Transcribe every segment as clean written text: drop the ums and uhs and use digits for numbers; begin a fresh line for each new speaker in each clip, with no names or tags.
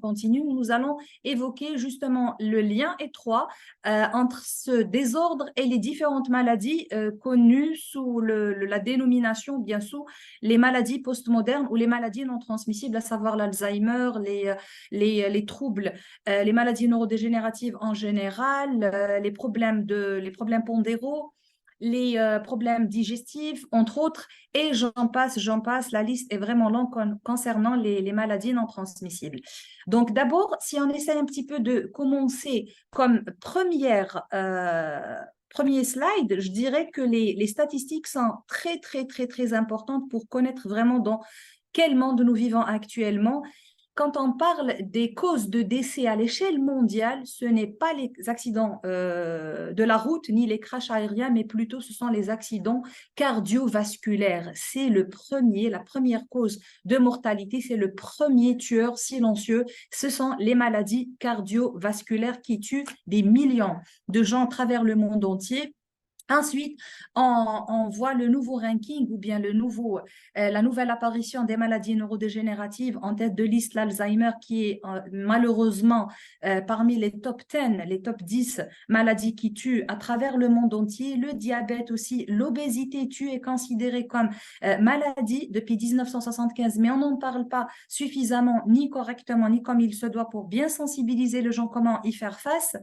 continue, nous allons évoquer justement le lien étroit entre ce désordre et les différentes maladies connues sous la dénomination, bien sûr, les maladies postmodernes ou les maladies non transmissibles, à savoir l'Alzheimer, les troubles, les maladies neurodégénératives en général, les problèmes pondéraux, les problèmes digestifs, entre autres, et j'en passe, la liste est vraiment longue concernant les maladies non transmissibles. Donc d'abord, si on essaie un petit peu de commencer comme premier slide, je dirais que les statistiques sont très, très, très, très importantes pour connaître vraiment dans quel monde nous vivons actuellement. Quand on parle des causes de décès à l'échelle mondiale, ce n'est pas les accidents de la route ni les crashs aériens, mais plutôt ce sont les accidents cardiovasculaires. C'est la première cause de mortalité, c'est le premier tueur silencieux. Ce sont les maladies cardiovasculaires qui tuent des millions de gens à travers le monde entier. Ensuite, on voit le nouveau ranking ou bien la nouvelle apparition des maladies neurodégénératives en tête de liste, l'Alzheimer qui est malheureusement parmi les top 10, les top 10 maladies qui tuent à travers le monde entier. Le diabète aussi, l'obésité est considérée comme maladie depuis 1975, mais on n'en parle pas suffisamment, ni correctement, ni comme il se doit pour bien sensibiliser les gens comment y faire face.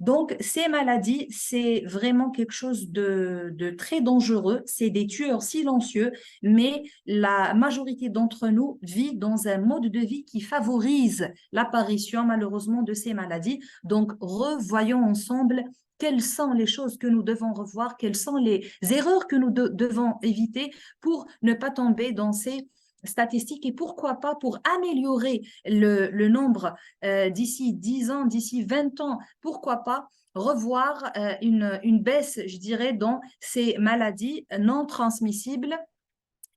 Donc, ces maladies, c'est vraiment quelque chose de très dangereux. C'est des tueurs silencieux, mais la majorité d'entre nous vit dans un mode de vie qui favorise l'apparition, malheureusement, de ces maladies. Donc, revoyons ensemble quelles sont les choses que nous devons revoir, quelles sont les erreurs que nous devons éviter pour ne pas tomber dans ces statistiques et pourquoi pas pour améliorer le nombre d'ici 10 ans, d'ici 20 ans, pourquoi pas revoir une baisse, je dirais, dans ces maladies non transmissibles.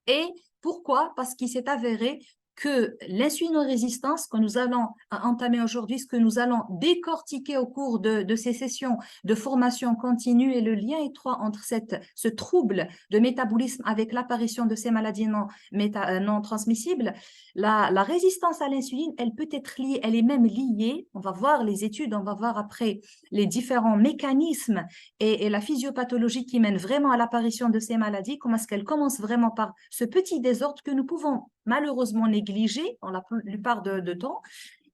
Et pourquoi? Parce qu'il s'est avéré que l'insulinorésistance que nous allons entamer aujourd'hui, ce que nous allons décortiquer au cours de ces sessions de formation continue et le lien étroit entre ce trouble de métabolisme avec l'apparition de ces maladies non transmissibles, la résistance à l'insuline, elle peut être liée, elle est même liée, on va voir les études, on va voir après les différents mécanismes et la physiopathologie qui mène vraiment à l'apparition de ces maladies, comment est-ce qu'elle commence vraiment par ce petit désordre que nous pouvons malheureusement négliger dans la plupart de temps,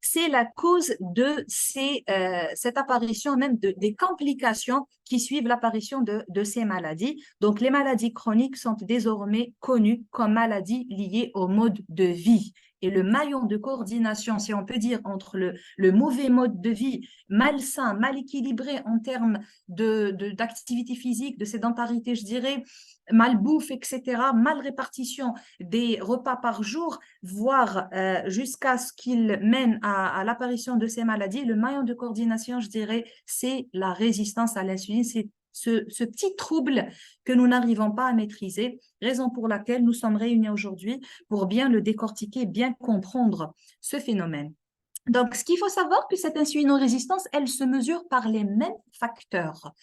c'est la cause de cette apparition, même des complications qui suivent l'apparition de ces maladies. Donc, les maladies chroniques sont désormais connues comme maladies liées au mode de vie. Et le maillon de coordination, si on peut dire, entre le mauvais mode de vie, malsain, mal équilibré en termes d'activité physique, de sédentarité, je dirais, malbouffe, etc., mal répartition des repas par jour, voire jusqu'à ce qu'il mène à l'apparition de ces maladies, le maillon de coordination, je dirais, c'est la résistance à l'insuline, c'est ce petit trouble que nous n'arrivons pas à maîtriser, raison pour laquelle nous sommes réunis aujourd'hui pour bien le décortiquer, bien comprendre ce phénomène. Donc, ce qu'il faut savoir, que cette insulinorésistance, elle se mesure par les mêmes facteurs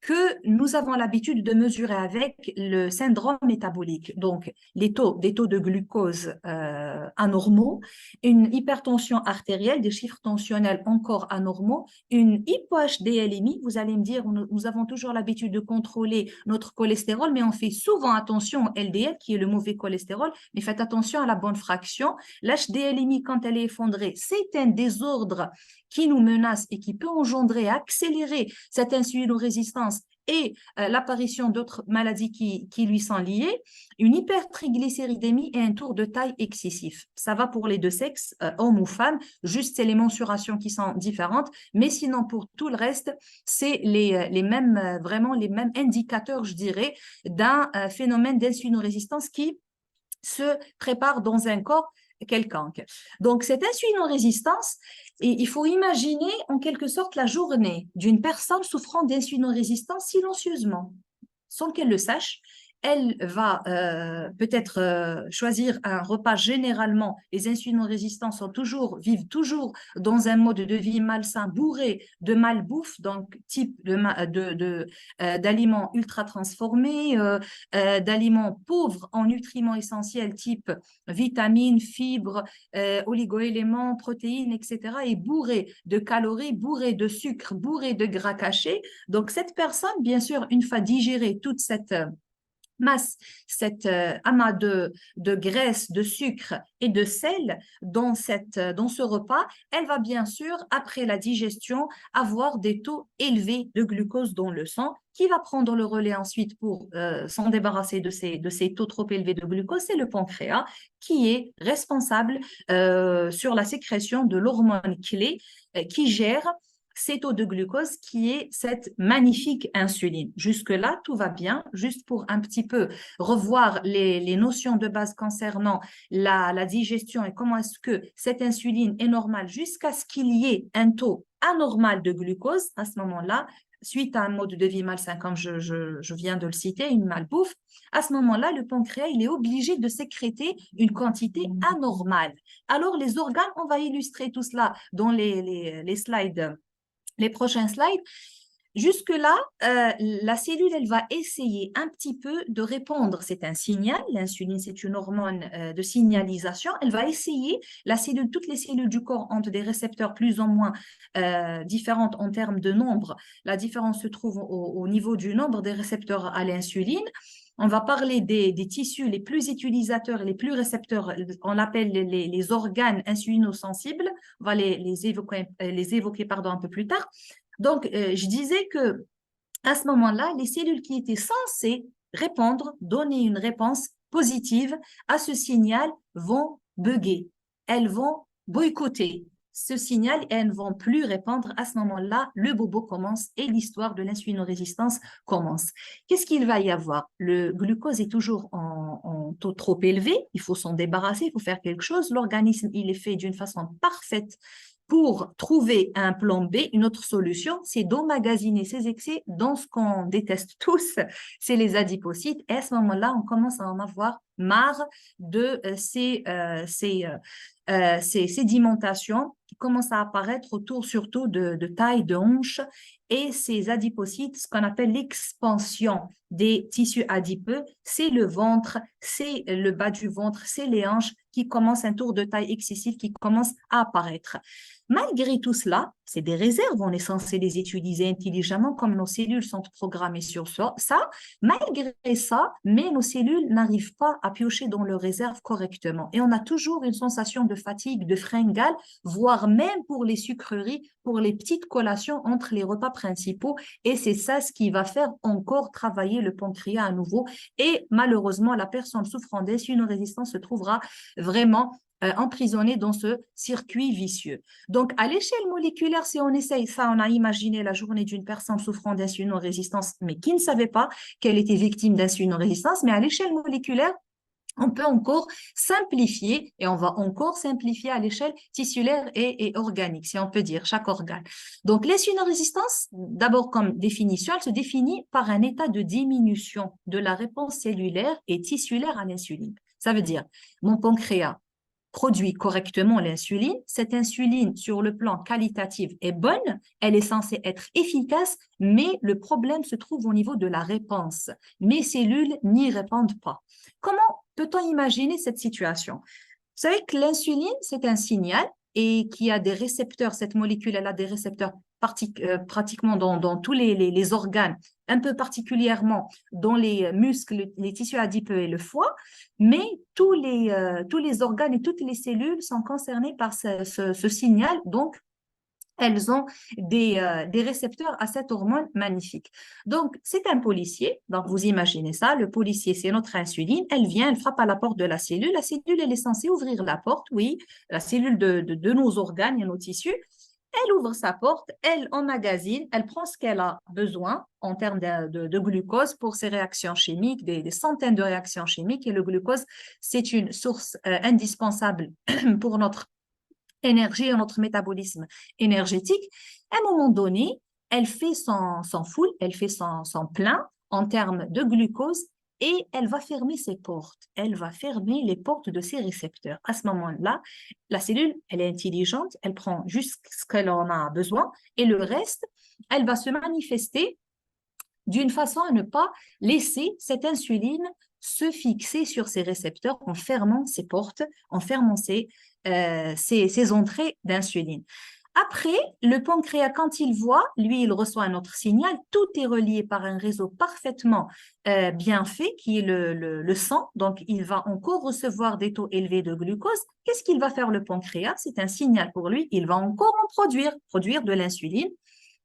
que nous avons l'habitude de mesurer avec le syndrome métabolique. Donc, des taux de glucose anormaux, une hypertension artérielle, des chiffres tensionnels encore anormaux, une hypo-HDLémie. Vous allez me dire, nous avons toujours l'habitude de contrôler notre cholestérol, mais on fait souvent attention au LDL, qui est le mauvais cholestérol, mais faites attention à la bonne fraction. L'HDLémie, quand elle est effondrée, c'est un désordre qui nous menace et qui peut engendrer, accélérer cette insulinorésistance et l'apparition d'autres maladies qui lui sont liées, une hypertriglycéridémie et un tour de taille excessif. Ça va pour les deux sexes, hommes ou femmes, juste c'est les mensurations qui sont différentes, mais sinon pour tout le reste, c'est les mêmes, vraiment les mêmes indicateurs, je dirais, d'un phénomène d'insulinorésistance qui se prépare dans un corps quelconque. Donc, cette insulinorésistance, il faut imaginer en quelque sorte la journée d'une personne souffrant d'insulinorésistance silencieusement, sans qu'elle le sache. elle va peut-être choisir un repas. Généralement, les insulino-résistants vivent toujours dans un mode de vie malsain, bourré de malbouffe, donc type d'aliments ultra transformés, d'aliments pauvres en nutriments essentiels, type vitamines, fibres, oligoéléments, protéines, etc., et bourré de calories, bourré de sucre, bourré de gras cachés. Donc, cette personne, bien sûr, une fois digérée toute cette masse, cet amas de graisse, de sucre et de sel dans ce repas, elle va bien sûr, après la digestion, avoir des taux élevés de glucose dans le sang qui va prendre le relais ensuite pour s'en débarrasser de ces taux trop élevés de glucose. C'est le pancréas qui est responsable sur la sécrétion de l'hormone clé qui gère ces taux de glucose qui est cette magnifique insuline. Jusque-là, tout va bien. Juste pour un petit peu revoir les notions de base concernant la digestion et comment est-ce que cette insuline est normale jusqu'à ce qu'il y ait un taux anormal de glucose à ce moment-là, suite à un mode de vie malsain, comme je viens de le citer, une malbouffe, à ce moment-là, le pancréas, il est obligé de sécréter une quantité anormale. Alors, les organes, on va illustrer tout cela dans les slides, les prochains slides. Jusque-là, la cellule, elle va essayer un petit peu de répondre. C'est un signal. L'insuline, c'est une hormone de signalisation. Elle va essayer, toutes les cellules du corps ont des récepteurs plus ou moins différentes en termes de nombre. La différence se trouve au niveau du nombre des récepteurs à l'insuline. On va parler des tissus les plus utilisateurs et les plus récepteurs. On l'appelle les organes insulinosensibles. On va les évoquer un peu plus tard. Donc, je disais que à ce moment-là, les cellules qui étaient censées répondre, donner une réponse positive à ce signal vont bugger. Elles vont boycotter ce signal et elles ne vont plus répondre. À ce moment-là, le bobo commence et l'histoire de l'insulinorésistance commence. Qu'est-ce qu'il va y avoir? Le glucose est toujours en taux trop élevé. Il faut s'en débarrasser, il faut faire quelque chose. L'organisme, il est fait d'une façon parfaite pour trouver un plan B, une autre solution, c'est d'emmagasiner ces excès dans ce qu'on déteste tous, c'est les adipocytes. Et à ce moment-là, on commence à en avoir marre de ces sédimentations qui commencent à apparaître autour surtout de taille, de hanche, et ces adipocytes, ce qu'on appelle l'expansion des tissus adipeux, c'est le ventre, c'est le bas du ventre, c'est les hanches qui commencent un tour de taille excessif qui commence à apparaître. Malgré tout cela, c'est des réserves, on est censé les utiliser intelligemment comme nos cellules sont programmées sur ça. Malgré ça, mais nos cellules n'arrivent pas à piocher dans leurs réserves correctement. Et on a toujours une sensation de fatigue, de fringale, voire même pour les sucreries, pour les petites collations entre les repas principaux. Et c'est ça ce qui va faire encore travailler le pancréas à nouveau. Et malheureusement, la personne souffrant d'insulinorésistance se trouvera vraiment emprisonnée dans ce circuit vicieux. Donc, à l'échelle moléculaire, si on essaye ça, on a imaginé la journée d'une personne souffrant d'insulinorésistance, mais qui ne savait pas qu'elle était victime d'insulinorésistance, mais à l'échelle moléculaire, on peut encore simplifier et on va encore simplifier à l'échelle tissulaire et organique, si on peut dire, chaque organe. Donc, l'insulinorésistance, d'abord comme définition, elle se définit par un état de diminution de la réponse cellulaire et tissulaire à l'insuline. Ça veut dire, mon pancréas produit correctement l'insuline. Cette insuline, sur le plan qualitatif, est bonne, elle est censée être efficace, mais le problème se trouve au niveau de la réponse. Mes cellules n'y répondent pas. Comment peut-on imaginer cette situation? Vous savez que l'insuline, c'est un signal et qui a des récepteurs, cette molécule, elle a des récepteurs pratiquement dans tous les organes, un peu particulièrement dans les muscles, les tissus adipeux et le foie, mais tous les organes et toutes les cellules sont concernés par ce signal, donc elles ont des récepteurs à cette hormone magnifique. Donc, c'est un policier. Donc, vous imaginez ça, le policier, c'est notre insuline. Elle vient, elle frappe à la porte de la cellule. La cellule, elle est censée ouvrir la porte, oui, la cellule de nos organes et nos tissus. Elle ouvre sa porte, elle emmagasine, elle prend ce qu'elle a besoin en termes de glucose pour ses réactions chimiques, des centaines de réactions chimiques. Et le glucose, c'est une source indispensable pour notre énergie et notre métabolisme énergétique. À un moment donné, elle fait son full, elle fait son plein en termes de glucose et elle va fermer ses portes. Elle va fermer les portes de ses récepteurs. À ce moment-là, la cellule, elle est intelligente, elle prend juste ce qu'elle en a besoin et le reste, elle va se manifester d'une façon à ne pas laisser cette insuline se fixer sur ses récepteurs en fermant ses portes, en fermant ses entrées d'insuline. Après, le pancréas, quand il voit, lui, il reçoit un autre signal. Tout est relié par un réseau parfaitement bien fait, qui est le sang. Donc, il va encore recevoir des taux élevés de glucose. Qu'est-ce qu'il va faire le pancréas? C'est un signal pour lui. Il va encore en produire de l'insuline.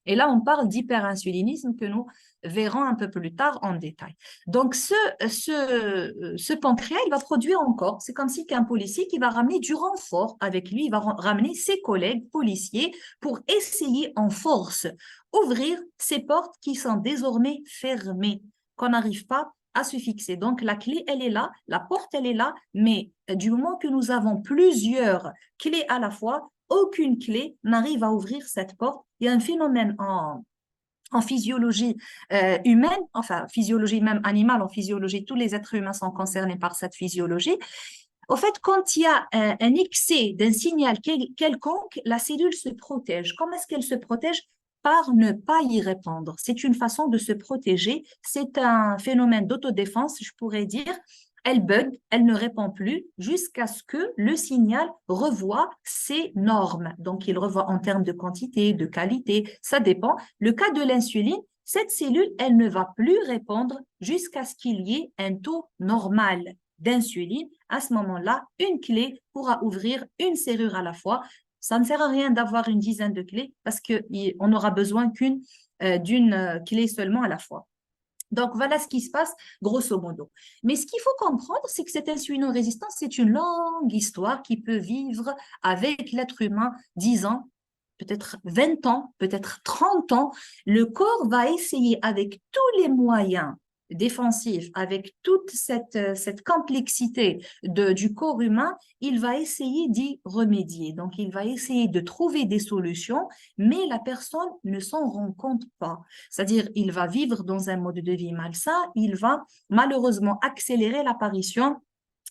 Et là, on parle d'hyperinsulinisme que nous verrons un peu plus tard en détail. Donc, ce pancréas, il va produire encore. C'est comme si qu'un policier qui va ramener du renfort avec lui, il va ramener ses collègues policiers pour essayer en force ouvrir ces portes qui sont désormais fermées, qu'on n'arrive pas à se fixer. Donc, la clé, elle est là, la porte, elle est là, mais du moment que nous avons plusieurs clés à la fois, aucune clé n'arrive à ouvrir cette porte. Il y a un phénomène en physiologie humaine, enfin physiologie même animale, en physiologie, tous les êtres humains sont concernés par cette physiologie. Au fait, quand il y a un excès d'un signal quelconque, la cellule se protège. Comment est-ce qu'elle se protège? Par ne pas y répondre. C'est une façon de se protéger. C'est un phénomène d'autodéfense, je pourrais dire. Elle bug, elle ne répond plus jusqu'à ce que le signal revoie ses normes. Donc, il revoit en termes de quantité, de qualité, ça dépend. Le cas de l'insuline, cette cellule, elle ne va plus répondre jusqu'à ce qu'il y ait un taux normal d'insuline. À ce moment-là, une clé pourra ouvrir une serrure à la fois. Ça ne sert à rien d'avoir une dizaine de clés parce qu'on n'aura besoin d'une clé seulement à la fois. Donc, voilà ce qui se passe grosso modo. Mais ce qu'il faut comprendre, c'est que cette insulino-résistance, c'est une longue histoire qui peut vivre avec l'être humain 10 ans, peut-être 20 ans, peut-être 30 ans. Le corps va essayer avec tous les moyens défensifs, avec toute cette complexité du corps humain, il va essayer d'y remédier. Donc, il va essayer de trouver des solutions, mais la personne ne s'en rend compte pas. C'est-à-dire, il va vivre dans un mode de vie malsain, il va malheureusement accélérer l'apparition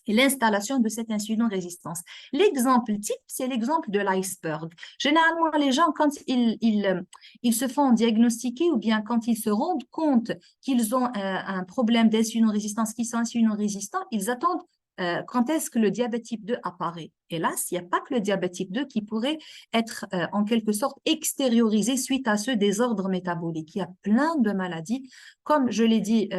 et l'installation de cette insulino-résistance. L'exemple type, c'est l'exemple de l'iceberg. Généralement, les gens, quand ils se font diagnostiquer ou bien quand ils se rendent compte qu'ils ont un problème d'insulino-résistance, qu'ils sont insulino-résistants, ils attendent quand est-ce que le diabète type 2 apparaît. Hélas, il n'y a pas que le diabète type 2 qui pourrait être en quelque sorte extériorisé suite à ce désordre métabolique. Il y a plein de maladies. Comme je l'ai dit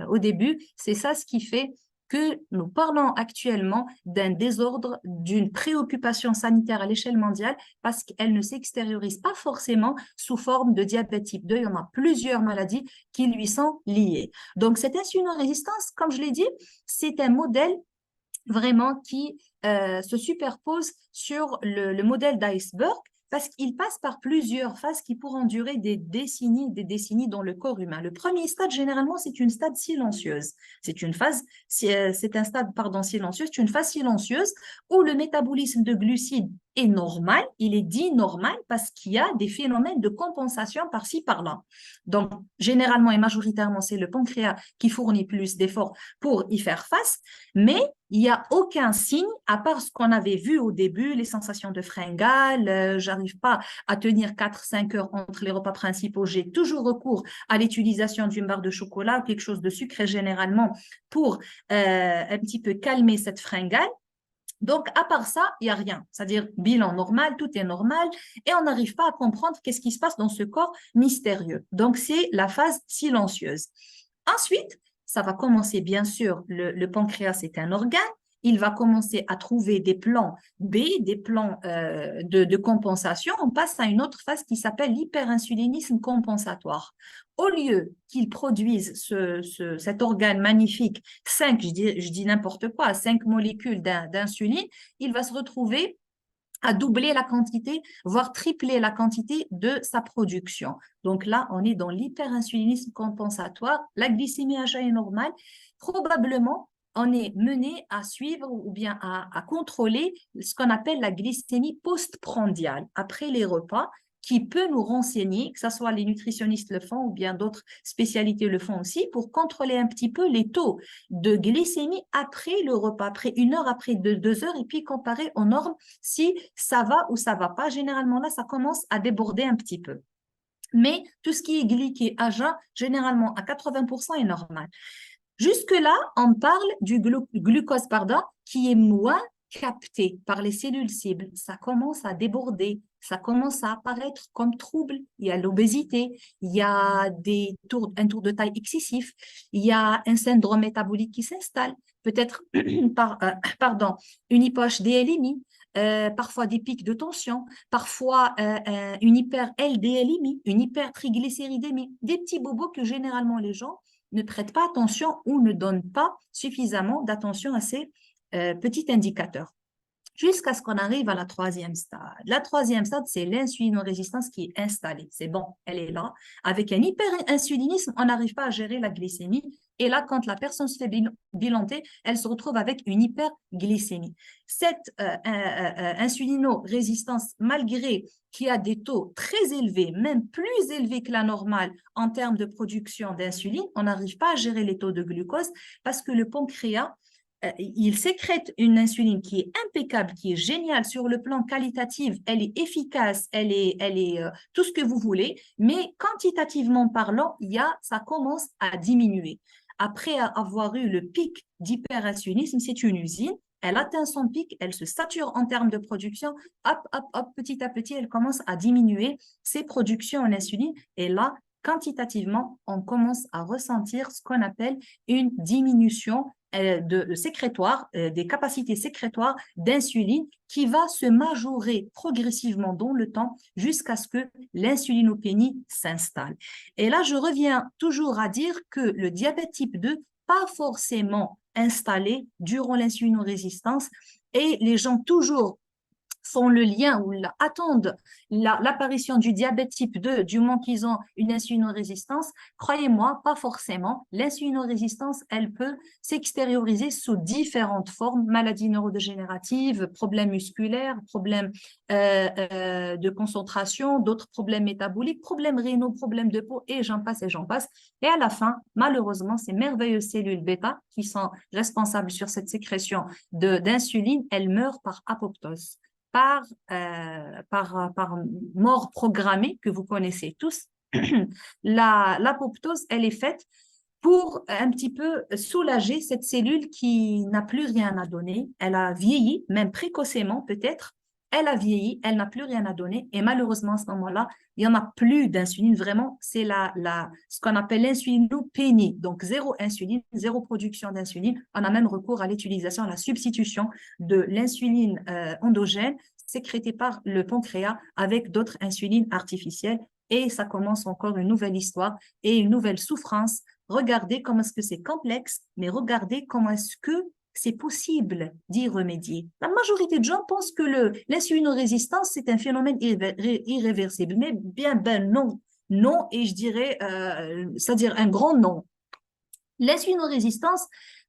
au début, c'est ça ce qui fait que nous parlons actuellement d'un désordre, d'une préoccupation sanitaire à l'échelle mondiale parce qu'elle ne s'extériorise pas forcément sous forme de diabète type 2. Il y en a plusieurs maladies qui lui sont liées. Donc, cette insulino-résistance, comme je l'ai dit, c'est un modèle vraiment qui se superpose sur le modèle d'iceberg parce qu'il passe par plusieurs phases qui pourront durer des décennies dans le corps humain. Le premier stade, généralement, c'est une stade silencieuse. C'est un stade, pardon, silencieux, c'est une phase silencieuse où le métabolisme de glucides est normal, il est dit normal parce qu'il y a des phénomènes de compensation par-ci, par-là. Donc, généralement et majoritairement, c'est le pancréas qui fournit plus d'efforts pour y faire face, mais il n'y a aucun signe, à part ce qu'on avait vu au début, les sensations de fringales, j'arrive pas à tenir 4-5 heures entre les repas principaux, j'ai toujours recours à l'utilisation d'une barre de chocolat ou quelque chose de sucré généralement pour un petit peu calmer cette fringale. Donc, à part ça, il n'y a rien. C'est-à-dire, bilan normal, tout est normal et on n'arrive pas à comprendre qu'est-ce qui se passe dans ce corps mystérieux. Donc, c'est la phase silencieuse. Ensuite, ça va commencer, bien sûr, le pancréas, c'est un organe. Il va commencer à trouver des plans B, des plans de compensation. On passe à une autre phase qui s'appelle l'hyperinsulinisme compensatoire. Au lieu qu'il produise cet organe magnifique, 5, je dis n'importe quoi, 5 molécules d'insuline, il va se retrouver à doubler la quantité, voire tripler la quantité de sa production. Donc là, on est dans l'hyperinsulinisme compensatoire. La glycémie HA est normale. Probablement, on est mené à suivre ou bien à contrôler ce qu'on appelle la glycémie postprandiale. Après les repas, qui peut nous renseigner, que ce soit les nutritionnistes le font ou bien d'autres spécialités le font aussi, pour contrôler un petit peu les taux de glycémie après le repas, après 1 heure, après 2 heures, et puis comparer aux normes si ça va ou ça va pas. Généralement, là, ça commence à déborder un petit peu. Mais tout ce qui est glyqué à jeun, généralement à 80% est normal. Jusque-là, on parle du glucose pardon, qui est moins capté par les cellules cibles. Ça commence à déborder, ça commence à apparaître comme trouble. Il y a l'obésité, il y a un tour de taille excessif, il y a un syndrome métabolique qui s'installe, peut-être pardon, une hypo-HDLémie, parfois des pics de tension, parfois une hyper-LDLémie, une hypertriglycéridémie, des petits bobos que généralement les gens ne prêtent pas attention ou ne donnent pas suffisamment d'attention à ces petits indicateurs. Jusqu'à ce qu'on arrive à la troisième stade. La troisième stade, c'est l'insulinorésistance qui est installée. C'est bon, elle est là. Avec un hyperinsulinisme, on n'arrive pas à gérer la glycémie. Et là, quand la personne se fait bilanter, elle se retrouve avec une hyperglycémie. Cette insulinorésistance, malgré qu'il y a des taux très élevés, même plus élevés que la normale en termes de production d'insuline, on n'arrive pas à gérer les taux de glucose parce que le pancréas, il sécrète une insuline qui est impeccable, qui est géniale sur le plan qualitatif, elle est efficace, elle est tout ce que vous voulez, mais quantitativement parlant, ça commence à diminuer. Après avoir eu le pic d'hyperinsulinisme, c'est une usine, elle atteint son pic, elle se sature en termes de production, hop, hop, hop, petit à petit, elle commence à diminuer ses productions en insuline, et là, quantitativement, on commence à ressentir ce qu'on appelle une diminution de sécrétoire, des capacités sécrétoires d'insuline qui va se majorer progressivement dans le temps jusqu'à ce que l'insulinopénie s'installe. Et là, je reviens toujours à dire que le diabète type 2, pas forcément installé durant l'insulinorésistance, et les gens toujours font le lien ou attendent l'apparition du diabète type 2 du moment qu'ils ont une insulinorésistance, croyez-moi, pas forcément. L'insulinorésistance, elle peut s'extérioriser sous différentes formes, maladies neurodégénératives, problèmes musculaires, problèmes de concentration, d'autres problèmes métaboliques, problèmes rénaux, problèmes de peau, et j'en passe et j'en passe. Et à la fin, malheureusement, ces merveilleuses cellules bêta qui sont responsables sur cette sécrétion d'insuline, elles meurent par apoptose. Par mort programmée que vous connaissez tous. L'apoptose, elle est faite pour un petit peu soulager cette cellule qui n'a plus rien à donner. Elle a vieilli, même précocement peut-être. Elle a vieilli, elle n'a plus rien à donner. Et malheureusement, à ce moment-là, il n'y en a plus d'insuline. Vraiment, c'est ce qu'on appelle l'insulinopénie. Donc, zéro insuline, zéro production d'insuline. On a même recours à l'utilisation, à la substitution de l'insuline endogène sécrétée par le pancréas avec d'autres insulines artificielles. Et ça commence encore une nouvelle histoire et une nouvelle souffrance. Regardez comment est-ce que c'est complexe, mais regardez comment est-ce que c'est possible d'y remédier. La majorité de gens pensent que l'insulinorésistance, c'est un phénomène irréversible. Mais bien, ben non. Non, et je dirais, c'est-à-dire un grand non. L'insulinorésistance,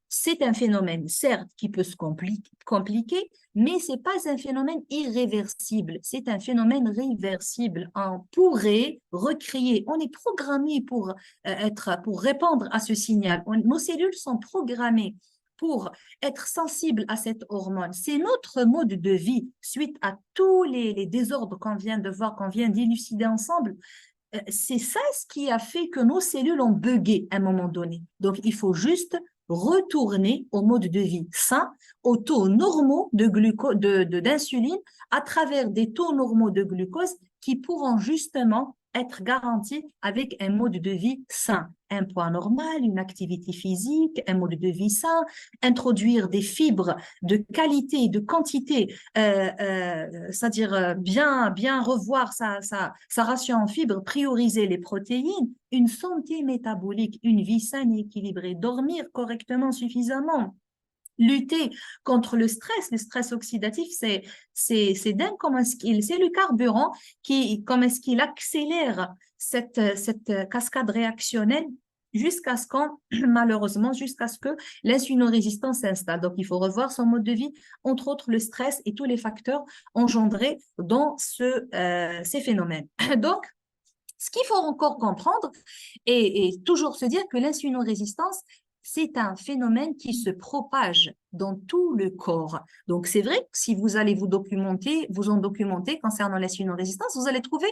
c'est un phénomène, certes, qui peut se compliquer, mais ce n'est pas un phénomène irréversible, c'est un phénomène réversible. On pourrait recréer, on est programmé pour répondre à ce signal. Nos cellules sont programmées pour être sensibles à cette hormone. C'est notre mode de vie suite à tous les désordres qu'on vient de voir, qu'on vient d'élucider ensemble. C'est ça ce qui a fait que nos cellules ont bugué à un moment donné. Donc, il faut juste retourner au mode de vie sain, aux taux normaux d'insuline à travers des taux normaux de glucose qui pourront justement être garantis avec un mode de vie sain. Un poids normal, une activité physique, un mode de vie sain, introduire des fibres de qualité, de quantité, c'est-à-dire bien revoir sa ration en fibres, prioriser les protéines, une santé métabolique, une vie saine et équilibrée, dormir correctement, suffisamment, lutter contre le stress oxydatif, c'est dingue comment est-ce c'est le carburant comment est-ce qu'il accélère cette cascade réactionnelle jusqu'à ce qu'on, malheureusement, jusqu'à ce que l'insulinorésistance s'installe. Donc, il faut revoir son mode de vie, entre autres le stress et tous les facteurs engendrés dans ces phénomènes. Donc, ce qu'il faut encore comprendre et toujours se dire que l'insulinorésistance, c'est un phénomène qui se propage dans tout le corps. Donc, c'est vrai que si vous allez vous en documenter concernant l'insulinorésistance, vous allez trouver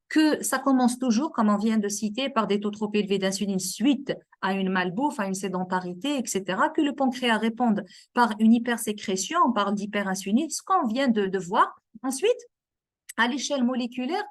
que ça commence toujours, comme on vient de citer, par des taux trop élevés d'insuline suite à une malbouffe, à une sédentarité, etc., que le pancréas réponde par une hypersécrétion, on parle d'hyperinsuline, ce qu'on vient de voir. Ensuite, à l'échelle moléculaire,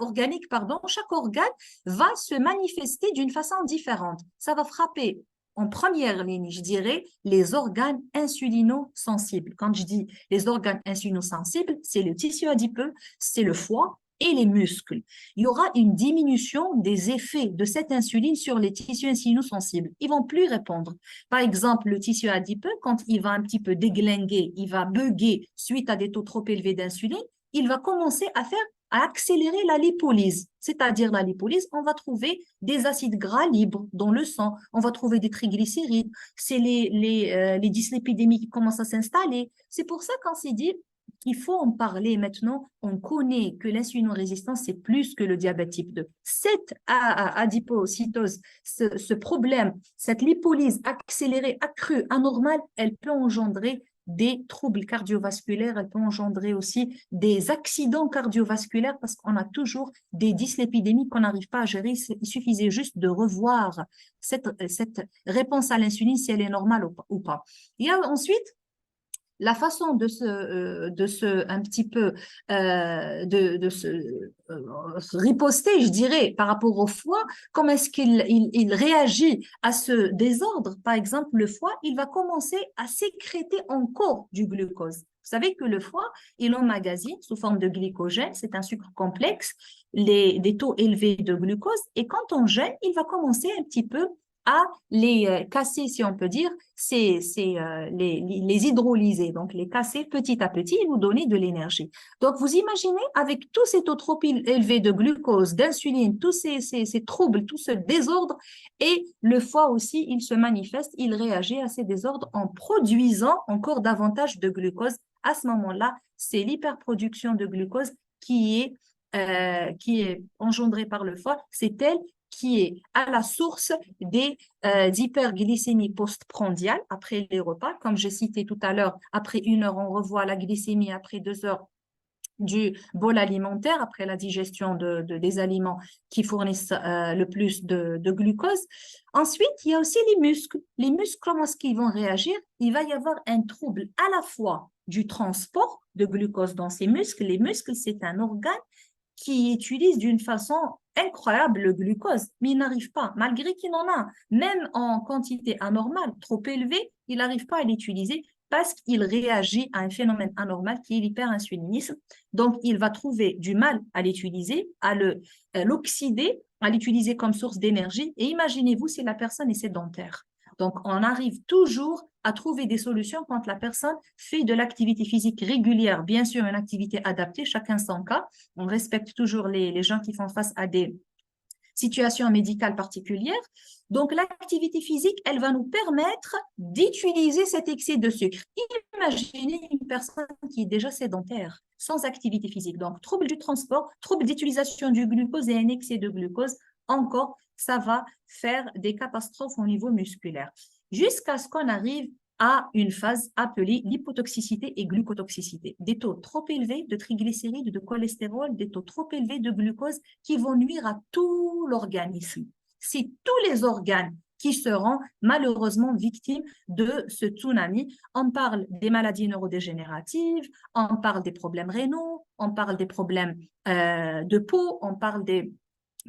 organique, pardon, chaque organe va se manifester d'une façon différente. Ça va frapper en première ligne, je dirais, les organes insulinosensibles. Quand je dis les organes insulinosensibles, c'est le tissu adipeux, c'est le foie et les muscles. Il y aura une diminution des effets de cette insuline sur les tissus insulinosensibles. Ils vont plus répondre. Par exemple, le tissu adipeux, quand il va un petit peu déglinguer, il va bugger suite à des taux trop élevés d'insuline, il va commencer à accélérer la lipolyse. C'est-à-dire la lipolyse, on va trouver des acides gras libres dans le sang, on va trouver des triglycérides, c'est les dyslipidémies qui commencent à s'installer. C'est pour ça qu'on s'est dit qu'il faut en parler maintenant. On connaît que l'insulinorésistance, c'est plus que le diabète type 2. Cette adipocytose, ce problème, cette lipolyse accélérée, accrue, anormale, elle peut engendrer des troubles cardiovasculaires, elle peut engendrer aussi des accidents cardiovasculaires parce qu'on a toujours des dyslipidémies qu'on n'arrive pas à gérer. Il suffisait juste de revoir cette réponse à l'insuline, si elle est normale ou pas. Il y a ensuite la façon un petit peu, de se riposter, je dirais, par rapport au foie, comment est-ce qu'il réagit à ce désordre. Par exemple, le foie, il va commencer à sécréter encore du glucose. Vous savez que le foie, il emmagasine sous forme de glycogène, c'est un sucre complexe, des taux élevés de glucose, et quand on gêne, il va commencer un petit peu à les casser, si on peut dire, les hydrolyser, donc les casser petit à petit et vous donner de l'énergie. Donc, vous imaginez, avec tous ces taux trop élevés de glucose, d'insuline, tous ces troubles, tout ce désordre, et le foie aussi, il se manifeste, il réagit à ces désordres en produisant encore davantage de glucose. À ce moment-là, c'est l'hyperproduction de glucose qui est engendrée par le foie, c'est elle qui est à la source d'hyperglycémie postprandiale après les repas. Comme j'ai cité tout à l'heure, après 1 heure, on revoit la glycémie, après 2 heures, du bol alimentaire, après la digestion des aliments qui fournissent le plus de glucose. Ensuite, il y a aussi les muscles. Les muscles, comment est-ce qu'ils vont réagir? Il va y avoir un trouble à la fois du transport de glucose dans ces muscles. Les muscles, c'est un organe qui utilise d'une façon incroyable le glucose, mais il n'arrive pas, malgré qu'il en a, même en quantité anormale, trop élevée, il n'arrive pas à l'utiliser parce qu'il réagit à un phénomène anormal qui est l'hyperinsulinisme. Donc, il va trouver du mal à l'utiliser, à l'oxyder, à l'utiliser comme source d'énergie. Et imaginez-vous si la personne est sédentaire. Donc, on arrive toujours à trouver des solutions quand la personne fait de l'activité physique régulière, bien sûr une activité adaptée, chacun son cas. On respecte toujours les gens qui font face à des situations médicales particulières. Donc, l'activité physique, elle va nous permettre d'utiliser cet excès de sucre. Imaginez une personne qui est déjà sédentaire, sans activité physique. Donc, trouble du transport, trouble d'utilisation du glucose et un excès de glucose, encore, ça va faire des catastrophes au niveau musculaire. Jusqu'à ce qu'on arrive à une phase appelée l'hypotoxicité et glucotoxicité. Des taux trop élevés de triglycérides, de cholestérol, des taux trop élevés de glucose qui vont nuire à tout l'organisme. C'est tous les organes qui seront malheureusement victimes de ce tsunami. On parle des maladies neurodégénératives, on parle des problèmes rénaux, on parle des problèmes de peau, on parle des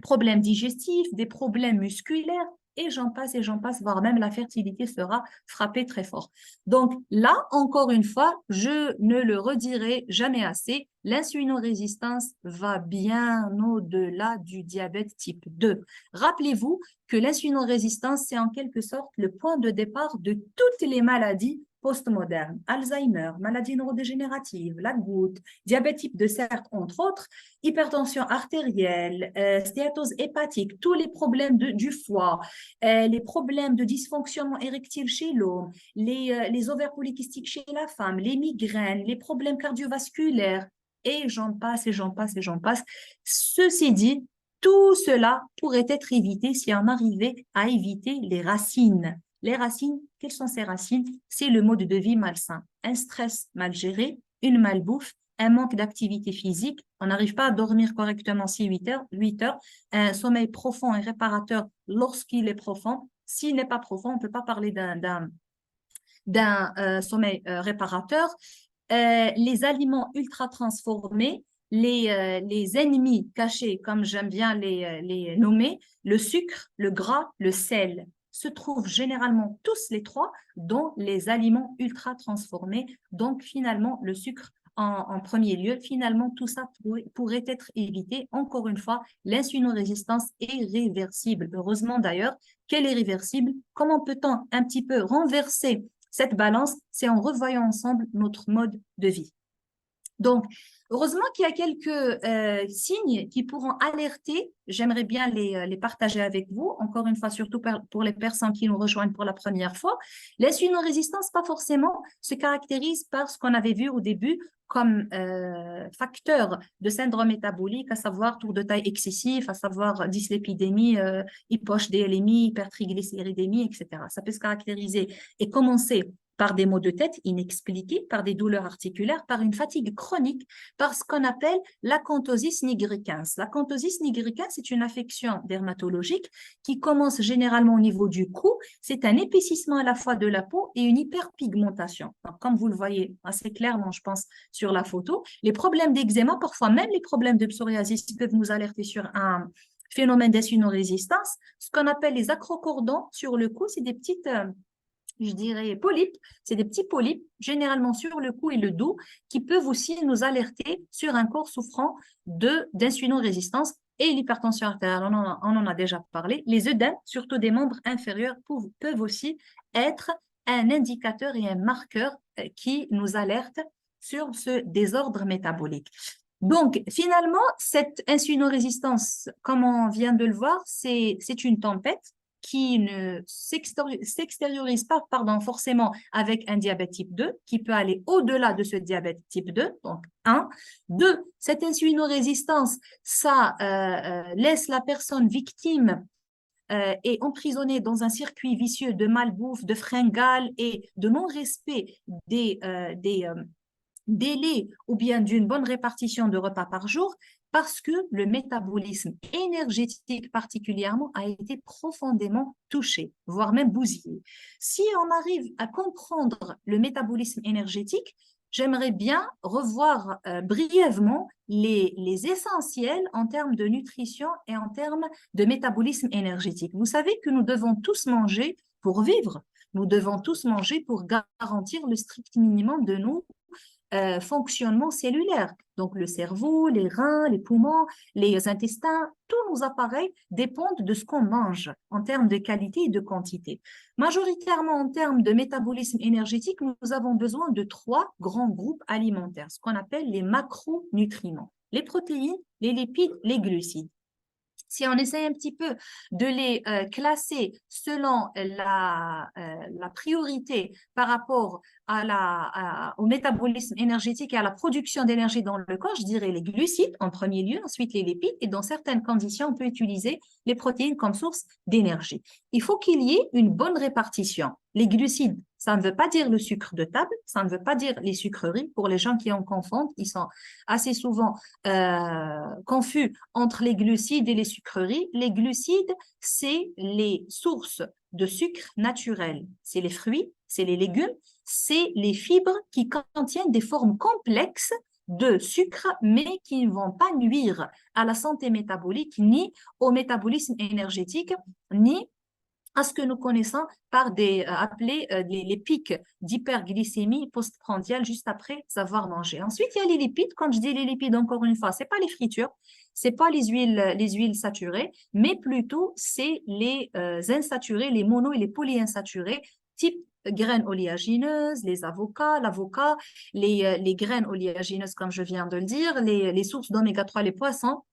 problèmes digestifs, des problèmes musculaires, et j'en passe, voire même la fertilité sera frappée très fort. Donc là, encore une fois, je ne le redirai jamais assez, l'insulinorésistance va bien au-delà du diabète type 2. Rappelez-vous que l'insulinorésistance, c'est en quelque sorte le point de départ de toutes les maladies postmoderne, Alzheimer, maladie neurodégénérative, la goutte, diabète type 2, certes, entre autres, hypertension artérielle, stéatose hépatique, tous les problèmes du foie, les problèmes de dysfonctionnement érectile chez l'homme, les ovaires polykystiques chez la femme, les migraines, les problèmes cardiovasculaires, et j'en passe, et j'en passe, et j'en passe. Ceci dit, tout cela pourrait être évité si on arrivait à éviter les racines. Les racines, quelles sont ces racines? C'est le mode de vie malsain. Un stress mal géré, une malbouffe, un manque d'activité physique, on n'arrive pas à dormir correctement 6-8 heures, 8 heures, un sommeil profond et réparateur lorsqu'il est profond. S'il n'est pas profond, on ne peut pas parler d'un sommeil réparateur. Les aliments ultra transformés, les ennemis cachés, comme j'aime bien les nommer, le sucre, le gras, le sel, se trouvent généralement tous les trois dans les aliments ultra transformés. Donc, finalement, le sucre en premier lieu, finalement, tout ça pourrait être évité. Encore une fois, l'insulinorésistance est réversible. Heureusement d'ailleurs qu'elle est réversible. Comment peut-on un petit peu renverser cette balance? C'est en revoyant ensemble notre mode de vie. Donc, heureusement qu'il y a quelques signes qui pourront alerter. J'aimerais bien les partager avec vous. Encore une fois, surtout pour les personnes qui nous rejoignent pour la première fois. L'insulinorésistance, pas forcément, se caractérise par ce qu'on avait vu au début comme facteur de syndrome métabolique, à savoir tour de taille excessif, à savoir dyslipidémie, hypocholestérolémie, hypertriglycéridémie, etc. Ça peut se caractériser et commencer par des maux de tête inexpliqués, par des douleurs articulaires, par une fatigue chronique, par ce qu'on appelle l'acanthosis nigricans. L'acanthosis nigricans, c'est une affection dermatologique qui commence généralement au niveau du cou. C'est un épaississement à la fois de la peau et une hyperpigmentation. Donc, comme vous le voyez assez clairement, je pense, sur la photo, les problèmes d'eczéma, parfois même les problèmes de psoriasis peuvent nous alerter sur un phénomène d'insulinorésistance. Ce qu'on appelle les acrocordons sur le cou, c'est des petites je dirais polypes, c'est des petits polypes, généralement sur le cou et le dos, qui peuvent aussi nous alerter sur un corps souffrant d'insulinorésistance et l'hypertension artérielle. On en a déjà parlé. Les œdèmes, surtout des membres inférieurs, peuvent aussi être un indicateur et un marqueur qui nous alerte sur ce désordre métabolique. Donc, finalement, cette insulinorésistance, comme on vient de le voir, c'est une tempête qui ne s'extériorise pas forcément avec un diabète type 2, qui peut aller au-delà de ce diabète type 2, donc 1. 2, cette insulinorésistance, ça laisse la personne victime et emprisonnée dans un circuit vicieux de malbouffe, de fringales et de non-respect des délais ou bien d'une bonne répartition de repas par jour, parce que le métabolisme énergétique particulièrement a été profondément touché, voire même bousillé. Si on arrive à comprendre le métabolisme énergétique, j'aimerais bien revoir brièvement les essentiels en termes de nutrition et en termes de métabolisme énergétique. Vous savez que nous devons tous manger pour vivre. Nous devons tous manger pour garantir le strict minimum de nos fonctionnement cellulaire. Donc, le cerveau, les reins, les poumons, les intestins, tous nos appareils dépendent de ce qu'on mange en termes de qualité et de quantité. Majoritairement, en termes de métabolisme énergétique, nous avons besoin de 3 grands groupes alimentaires, ce qu'on appelle les macronutriments. Les protéines, les lipides, les glucides. Si on essaie un petit peu de les classer selon la priorité par rapport au métabolisme énergétique et à la production d'énergie dans le corps, je dirais les glucides en premier lieu, ensuite les lipides, et dans certaines conditions, on peut utiliser les protéines comme source d'énergie. Il faut qu'il y ait une bonne répartition. Les glucides, ça ne veut pas dire le sucre de table, ça ne veut pas dire les sucreries. Pour les gens qui en confondent, ils sont assez souvent confus entre les glucides et les sucreries. Les glucides, c'est les sources de sucre naturel. C'est les fruits, c'est les légumes, c'est les fibres qui contiennent des formes complexes de sucre, mais qui ne vont pas nuire à la santé métabolique, ni au métabolisme énergétique, ni à ce que nous connaissons par appelés les pics d'hyperglycémie postprandiale juste après avoir mangé. Ensuite, il y a les lipides. Quand je dis les lipides, encore une fois, ce n'est pas les fritures, ce n'est pas les huiles saturées, mais plutôt c'est les insaturés, les mono et les polyinsaturés, type graines oléagineuses, les avocats, l'avocat, les graines oléagineuses, comme je viens de le dire, les sources d'oméga 3, les poissons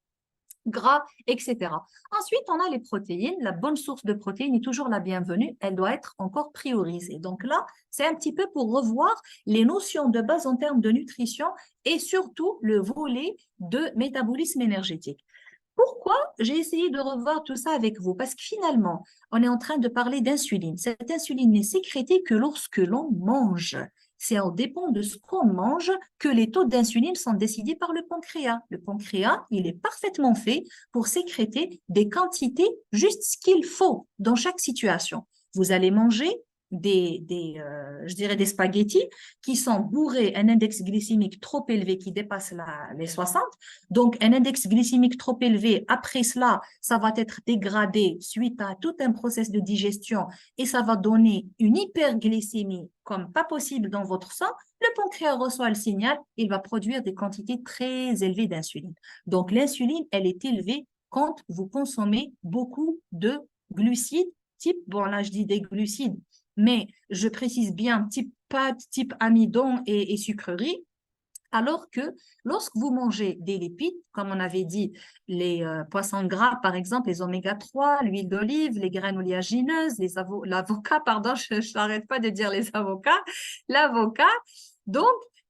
gras, etc. Ensuite, on a les protéines. La bonne source de protéines est toujours la bienvenue. Elle doit être encore priorisée. Donc là, c'est un petit peu pour revoir les notions de base en termes de nutrition et surtout le volet de métabolisme énergétique. Pourquoi j'ai essayé de revoir tout ça avec vous? Parce que finalement, on est en train de parler d'insuline. Cette insuline n'est sécrétée que lorsque l'on mange. C'est en dépend de ce qu'on mange que les taux d'insuline sont décidés par le pancréas. Le pancréas, il est parfaitement fait pour sécréter des quantités juste ce qu'il faut dans chaque situation. Vous allez manger je dirais des spaghettis qui sont bourrés un index glycémique trop élevé qui dépasse les 60. Donc, un index glycémique trop élevé, après cela, ça va être dégradé suite à tout un processus de digestion et ça va donner une hyperglycémie comme pas possible dans votre sang. Le pancréas reçoit le signal, il va produire des quantités très élevées d'insuline. Donc, l'insuline, elle est élevée quand vous consommez beaucoup de glucides, type, bon là je dis des glucides, mais je précise bien type pâte, type amidon et sucreries, alors que lorsque vous mangez des lipides, comme on avait dit, les poissons gras, par exemple, les oméga 3, l'huile d'olive, les graines oléagineuses, l'avocat, pardon, je n'arrête pas de dire les avocats, l'avocat. Donc,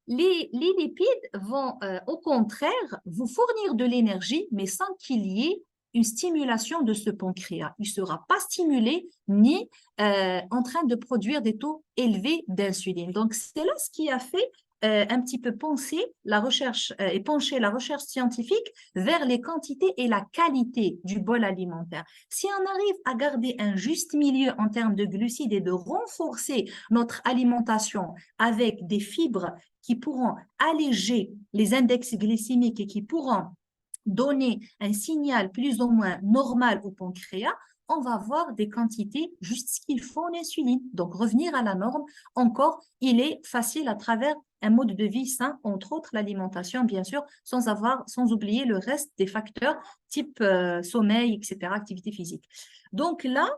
les lipides vont au contraire vous fournir de l'énergie, mais sans qu'il y ait une stimulation de ce pancréas. Il ne sera pas stimulé ni en train de produire des taux élevés d'insuline. Donc, c'est là ce qui a fait un petit peu penser la recherche et pencher la recherche scientifique vers les quantités et la qualité du bol alimentaire. Si on arrive à garder un juste milieu en termes de glucides et de renforcer notre alimentation avec des fibres qui pourront alléger les index glycémiques et qui pourront donner un signal plus ou moins normal au pancréas, on va avoir des quantités juste ce qu'il faut en insuline. Donc, revenir à la norme, encore, il est facile à travers un mode de vie sain, entre autres l'alimentation, bien sûr, sans oublier le reste des facteurs type sommeil, etc., activité physique. Donc là,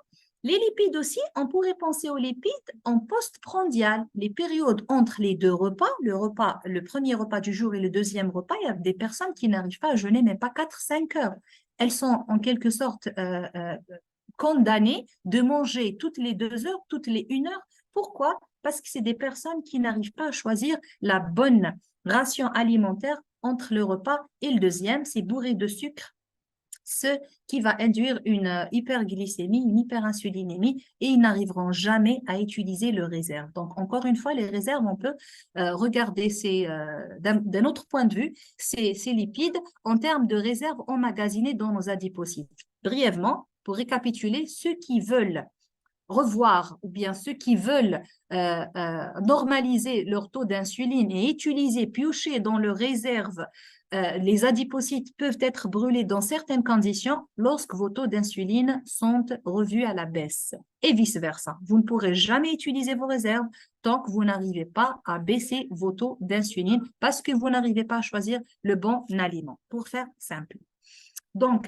les lipides aussi, on pourrait penser aux lipides en postprandial, les périodes entre les deux repas, le premier repas du jour et le deuxième repas, il y a des personnes qui n'arrivent pas à jeûner même pas 4-5 heures. Elles sont en quelque sorte condamnées de manger toutes les 2 heures, toutes les 1 heure. Pourquoi? Parce que c'est des personnes qui n'arrivent pas à choisir la bonne ration alimentaire entre le repas et le deuxième. C'est bourré de sucre, ce qui va induire une hyperglycémie, une hyperinsulinémie, et ils n'arriveront jamais à utiliser le réserve. Donc, encore une fois, les réserves, on peut regarder d'un autre point de vue ces lipides en termes de réserves emmagasinées dans nos adipocytes. Brièvement, pour récapituler, ceux qui veulent revoir ou bien ceux qui veulent normaliser leur taux d'insuline et utiliser, piocher dans leurs réserves, les adipocytes peuvent être brûlés dans certaines conditions lorsque vos taux d'insuline sont revus à la baisse et vice-versa. Vous ne pourrez jamais utiliser vos réserves tant que vous n'arrivez pas à baisser vos taux d'insuline parce que vous n'arrivez pas à choisir le bon aliment, pour faire simple. Donc,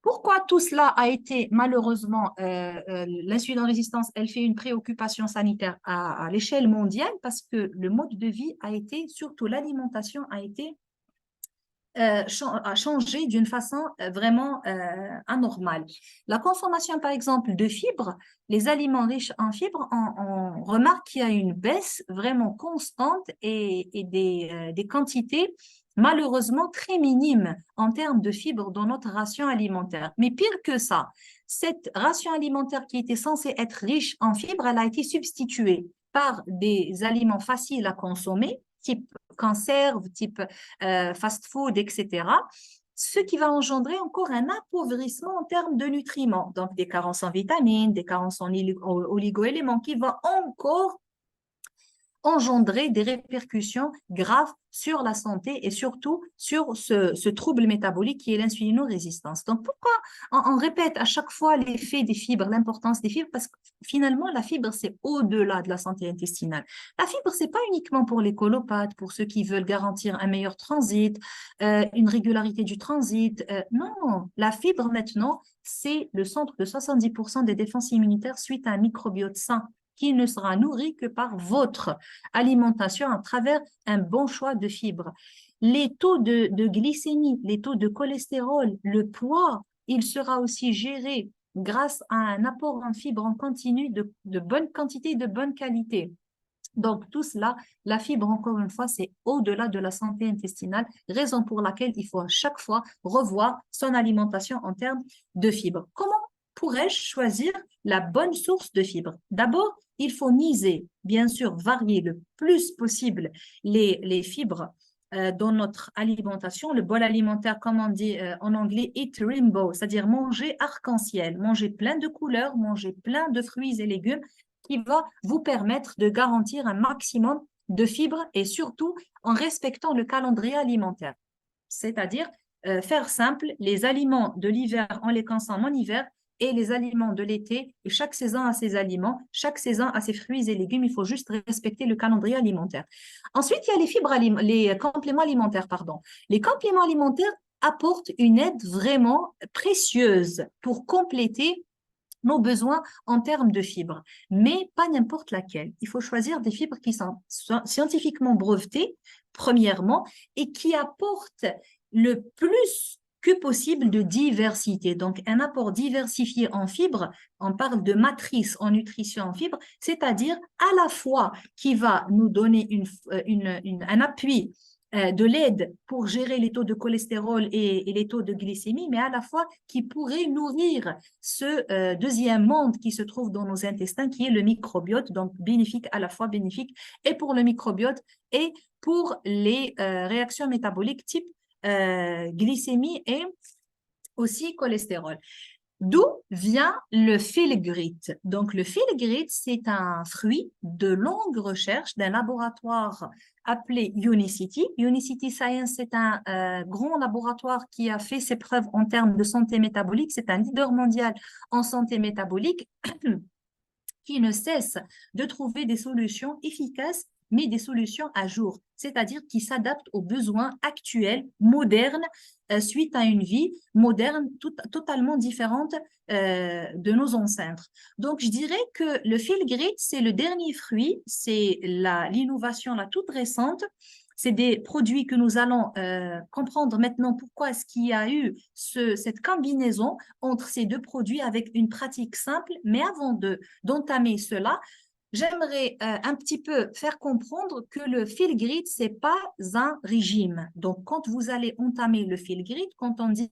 pourquoi tout cela a été malheureusement, l'insuline résistance, elle fait une préoccupation sanitaire à l'échelle mondiale parce que le mode de vie a été, surtout l'alimentation a été a changé d'une façon vraiment anormale. La consommation, par exemple, de fibres, les aliments riches en fibres, on remarque qu'il y a une baisse vraiment constante et des quantités malheureusement très minimes en termes de fibres dans notre ration alimentaire. Mais pire que ça, cette ration alimentaire qui était censée être riche en fibres, elle a été substituée par des aliments faciles à consommer, type conserve, type fast-food, etc., ce qui va engendrer encore un appauvrissement en termes de nutriments, donc des carences en vitamines, des carences en oligo-éléments, qui va encore engendrer des répercussions graves sur la santé et surtout sur ce trouble métabolique qui est l'insulinorésistance. Donc, pourquoi on répète à chaque fois l'effet des fibres, l'importance des fibres? Parce que finalement, la fibre, c'est au-delà de la santé intestinale. La fibre, c'est pas uniquement pour les colopathes, pour ceux qui veulent garantir un meilleur transit, une régularité du transit. Non, la fibre maintenant, c'est le centre de 70% des défenses immunitaires suite à un microbiote sain qui ne sera nourri que par votre alimentation à travers un bon choix de fibres. Les taux de glycémie, les taux de cholestérol, le poids, il sera aussi géré grâce à un apport en fibres en continu de bonne quantité et de bonne qualité. Donc, tout cela, la fibre, encore une fois, c'est au-delà de la santé intestinale, raison pour laquelle il faut à chaque fois revoir son alimentation en termes de fibres. Comment pourrais-je choisir la bonne source de fibres? D'abord, il faut miser, bien sûr, varier le plus possible les fibres dans notre alimentation. Le bol alimentaire, comme on dit en anglais, eat rainbow, c'est-à-dire manger arc-en-ciel, manger plein de couleurs, manger plein de fruits et légumes qui va vous permettre de garantir un maximum de fibres et surtout en respectant le calendrier alimentaire. C'est-à-dire faire simple, les aliments de l'hiver, on les consomme en hiver et les aliments de l'été, et chaque saison a ses aliments, chaque saison a ses fruits et légumes, il faut juste respecter le calendrier alimentaire. Ensuite, il y a les fibres, les compléments alimentaires, pardon. Les compléments alimentaires apportent une aide vraiment précieuse pour compléter nos besoins en termes de fibres, mais pas n'importe laquelle. Il faut choisir des fibres qui sont scientifiquement brevetées, premièrement, et qui apportent le plus que possible de diversité. Donc, un apport diversifié en fibres, on parle de matrice en nutrition en fibres, c'est-à-dire à la fois qui va nous donner un appui de l'aide pour gérer les taux de cholestérol et les taux de glycémie, mais à la fois qui pourrait nourrir ce deuxième monde qui se trouve dans nos intestins, qui est le microbiote, donc bénéfique, à la fois bénéfique et pour le microbiote et pour les réactions métaboliques type glycémie et aussi cholestérol. D'où vient le fil-grit? Donc, le fil-grit, c'est un fruit de longue recherche d'un laboratoire appelé Unicity. Unicity Science, c'est un grand laboratoire qui a fait ses preuves en termes de santé métabolique. C'est un leader mondial en santé métabolique qui ne cesse de trouver des solutions efficaces, mais des solutions à jour, c'est-à-dire qui s'adaptent aux besoins actuels, modernes, suite à une vie moderne totalement différente de nos ancêtres. Donc, je dirais que le fil-grit, c'est le dernier fruit, c'est l'innovation la toute récente. C'est des produits que nous allons comprendre maintenant pourquoi est-ce qu'il y a eu cette combinaison entre ces deux produits avec une pratique simple. Mais avant d'entamer cela, j'aimerais un petit peu faire comprendre que le fil grid, ce n'est pas un régime. Donc, quand vous allez entamer le fil grid, quand on dit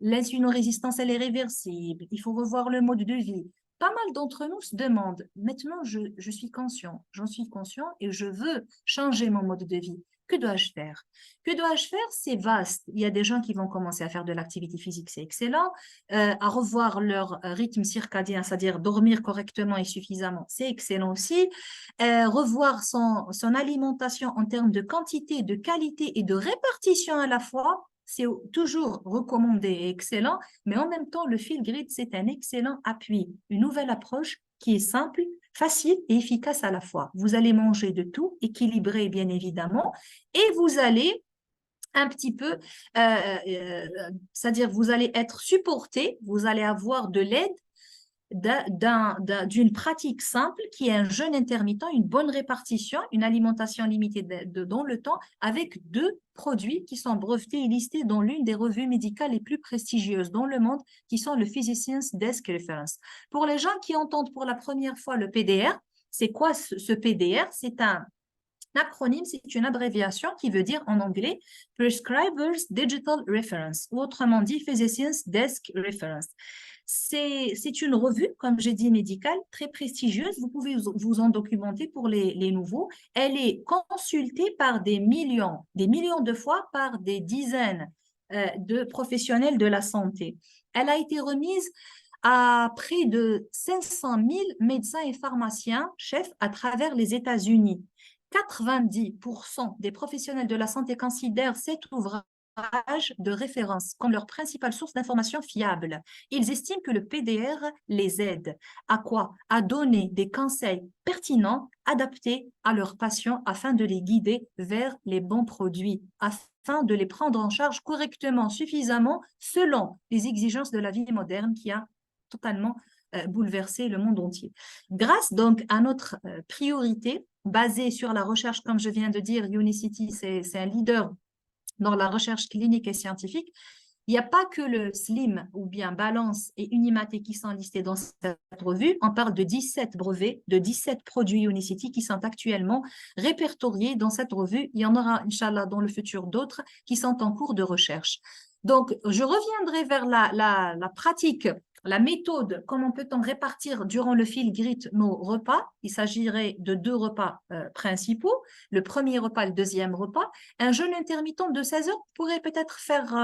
l'insulinorésistance, elle est réversible, il faut revoir le mode de vie, pas mal d'entre nous se demandent, maintenant je suis conscient, j'en suis conscient et je veux changer mon mode de vie. Que dois-je faire? Que dois-je faire? C'est vaste. Il y a des gens qui vont commencer à faire de l'activité physique, c'est excellent. À revoir leur rythme circadien, c'est-à-dire dormir correctement et suffisamment, c'est excellent aussi. Revoir son alimentation en termes de quantité, de qualité et de répartition à la fois, c'est toujours recommandé et excellent, mais en même temps, le fil grid, c'est un excellent appui, une nouvelle approche qui est simple, facile et efficace à la fois. Vous allez manger de tout, équilibré bien évidemment, et vous allez un petit peu, c'est-à-dire vous allez être supporté, vous allez avoir de l'aide d'une pratique simple qui est un jeûne intermittent, une bonne répartition, une alimentation limitée dans le temps avec deux produits qui sont brevetés et listés dans l'une des revues médicales les plus prestigieuses dans le monde, qui sont le Physicians Desk Reference. Pour les gens qui entendent pour la première fois le PDR, c'est quoi ce PDR? C'est un acronyme, c'est une abréviation qui veut dire en anglais Prescribers Digital Reference, ou autrement dit Physicians Desk Reference. C'est une revue, comme j'ai dit, médicale, très prestigieuse. Vous pouvez vous en documenter pour les nouveaux. Elle est consultée par des millions de fois par des dizaines de professionnels de la santé. Elle a été remise à près de 500 000 médecins et pharmaciens chefs à travers les États-Unis. 90% des professionnels de la santé considèrent cet ouvrage de référence comme leur principale source d'information fiable. Ils estiment que le PDR les aide à quoi? À donner des conseils pertinents, adaptés à leurs patients afin de les guider vers les bons produits, afin de les prendre en charge correctement, suffisamment, selon les exigences de la vie moderne qui a totalement bouleverser le monde entier. Grâce donc à notre priorité basée sur la recherche, comme je viens de dire, Unicity, c'est un leader dans la recherche clinique et scientifique. Il n'y a pas que le Slim ou bien Balance et Unimaté qui sont listés dans cette revue. On parle de 17 brevets, de 17 produits Unicity qui sont actuellement répertoriés dans cette revue. Il y en aura, Inch'Allah, dans le futur d'autres qui sont en cours de recherche. Donc, je reviendrai vers la pratique, la méthode, comment peut-on répartir durant le fil grit nos repas. Il s'agirait de 2 repas principaux, le premier repas, le deuxième repas. Un jeûne intermittent de 16 heures pourrait peut-être faire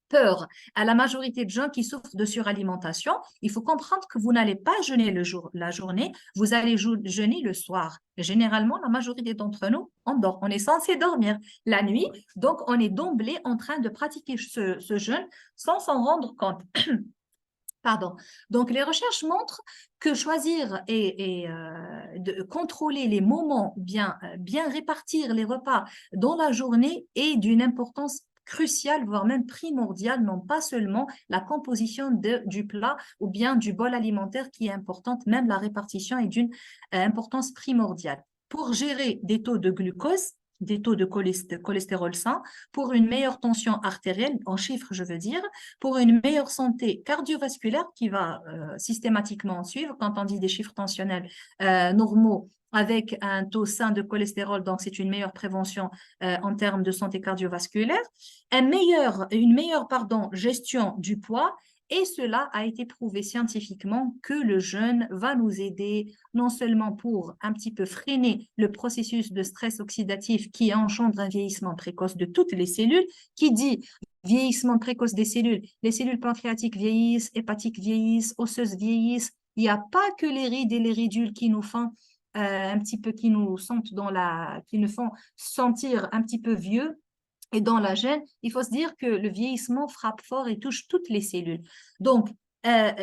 peur à la majorité de gens qui souffrent de suralimentation. Il faut comprendre que vous n'allez pas jeûner la journée, vous allez jeûner le soir. Généralement, la majorité d'entre nous, on dort. On est censé dormir la nuit, donc on est d'emblée en train de pratiquer ce jeûne sans s'en rendre compte. Pardon. Donc, les recherches montrent que choisir et de contrôler les moments, bien répartir les repas dans la journée est d'une importance cruciale, voire même primordiale, non pas seulement la composition du plat ou bien du bol alimentaire qui est importante, même la répartition est d'une importance primordiale. Pour gérer des taux de glucose, des taux de cholestérol sain, pour une meilleure tension artérielle, en chiffres je veux dire, pour une meilleure santé cardiovasculaire qui va systématiquement suivre, quand on dit des chiffres tensionnels normaux, avec un taux sain de cholestérol, donc c'est une meilleure prévention en termes de santé cardiovasculaire, une meilleure gestion du poids, et cela a été prouvé scientifiquement que le jeûne va nous aider non seulement pour un petit peu freiner le processus de stress oxydatif qui engendre un vieillissement précoce de toutes les cellules, qui dit vieillissement précoce des cellules, les cellules pancréatiques vieillissent, hépatiques vieillissent, osseuses vieillissent. Il n'y a pas que les rides et les ridules qui nous font un petit peu, qui nous font sentir un petit peu vieux. Et dans la gène, il faut se dire que le vieillissement frappe fort et touche toutes les cellules. Donc,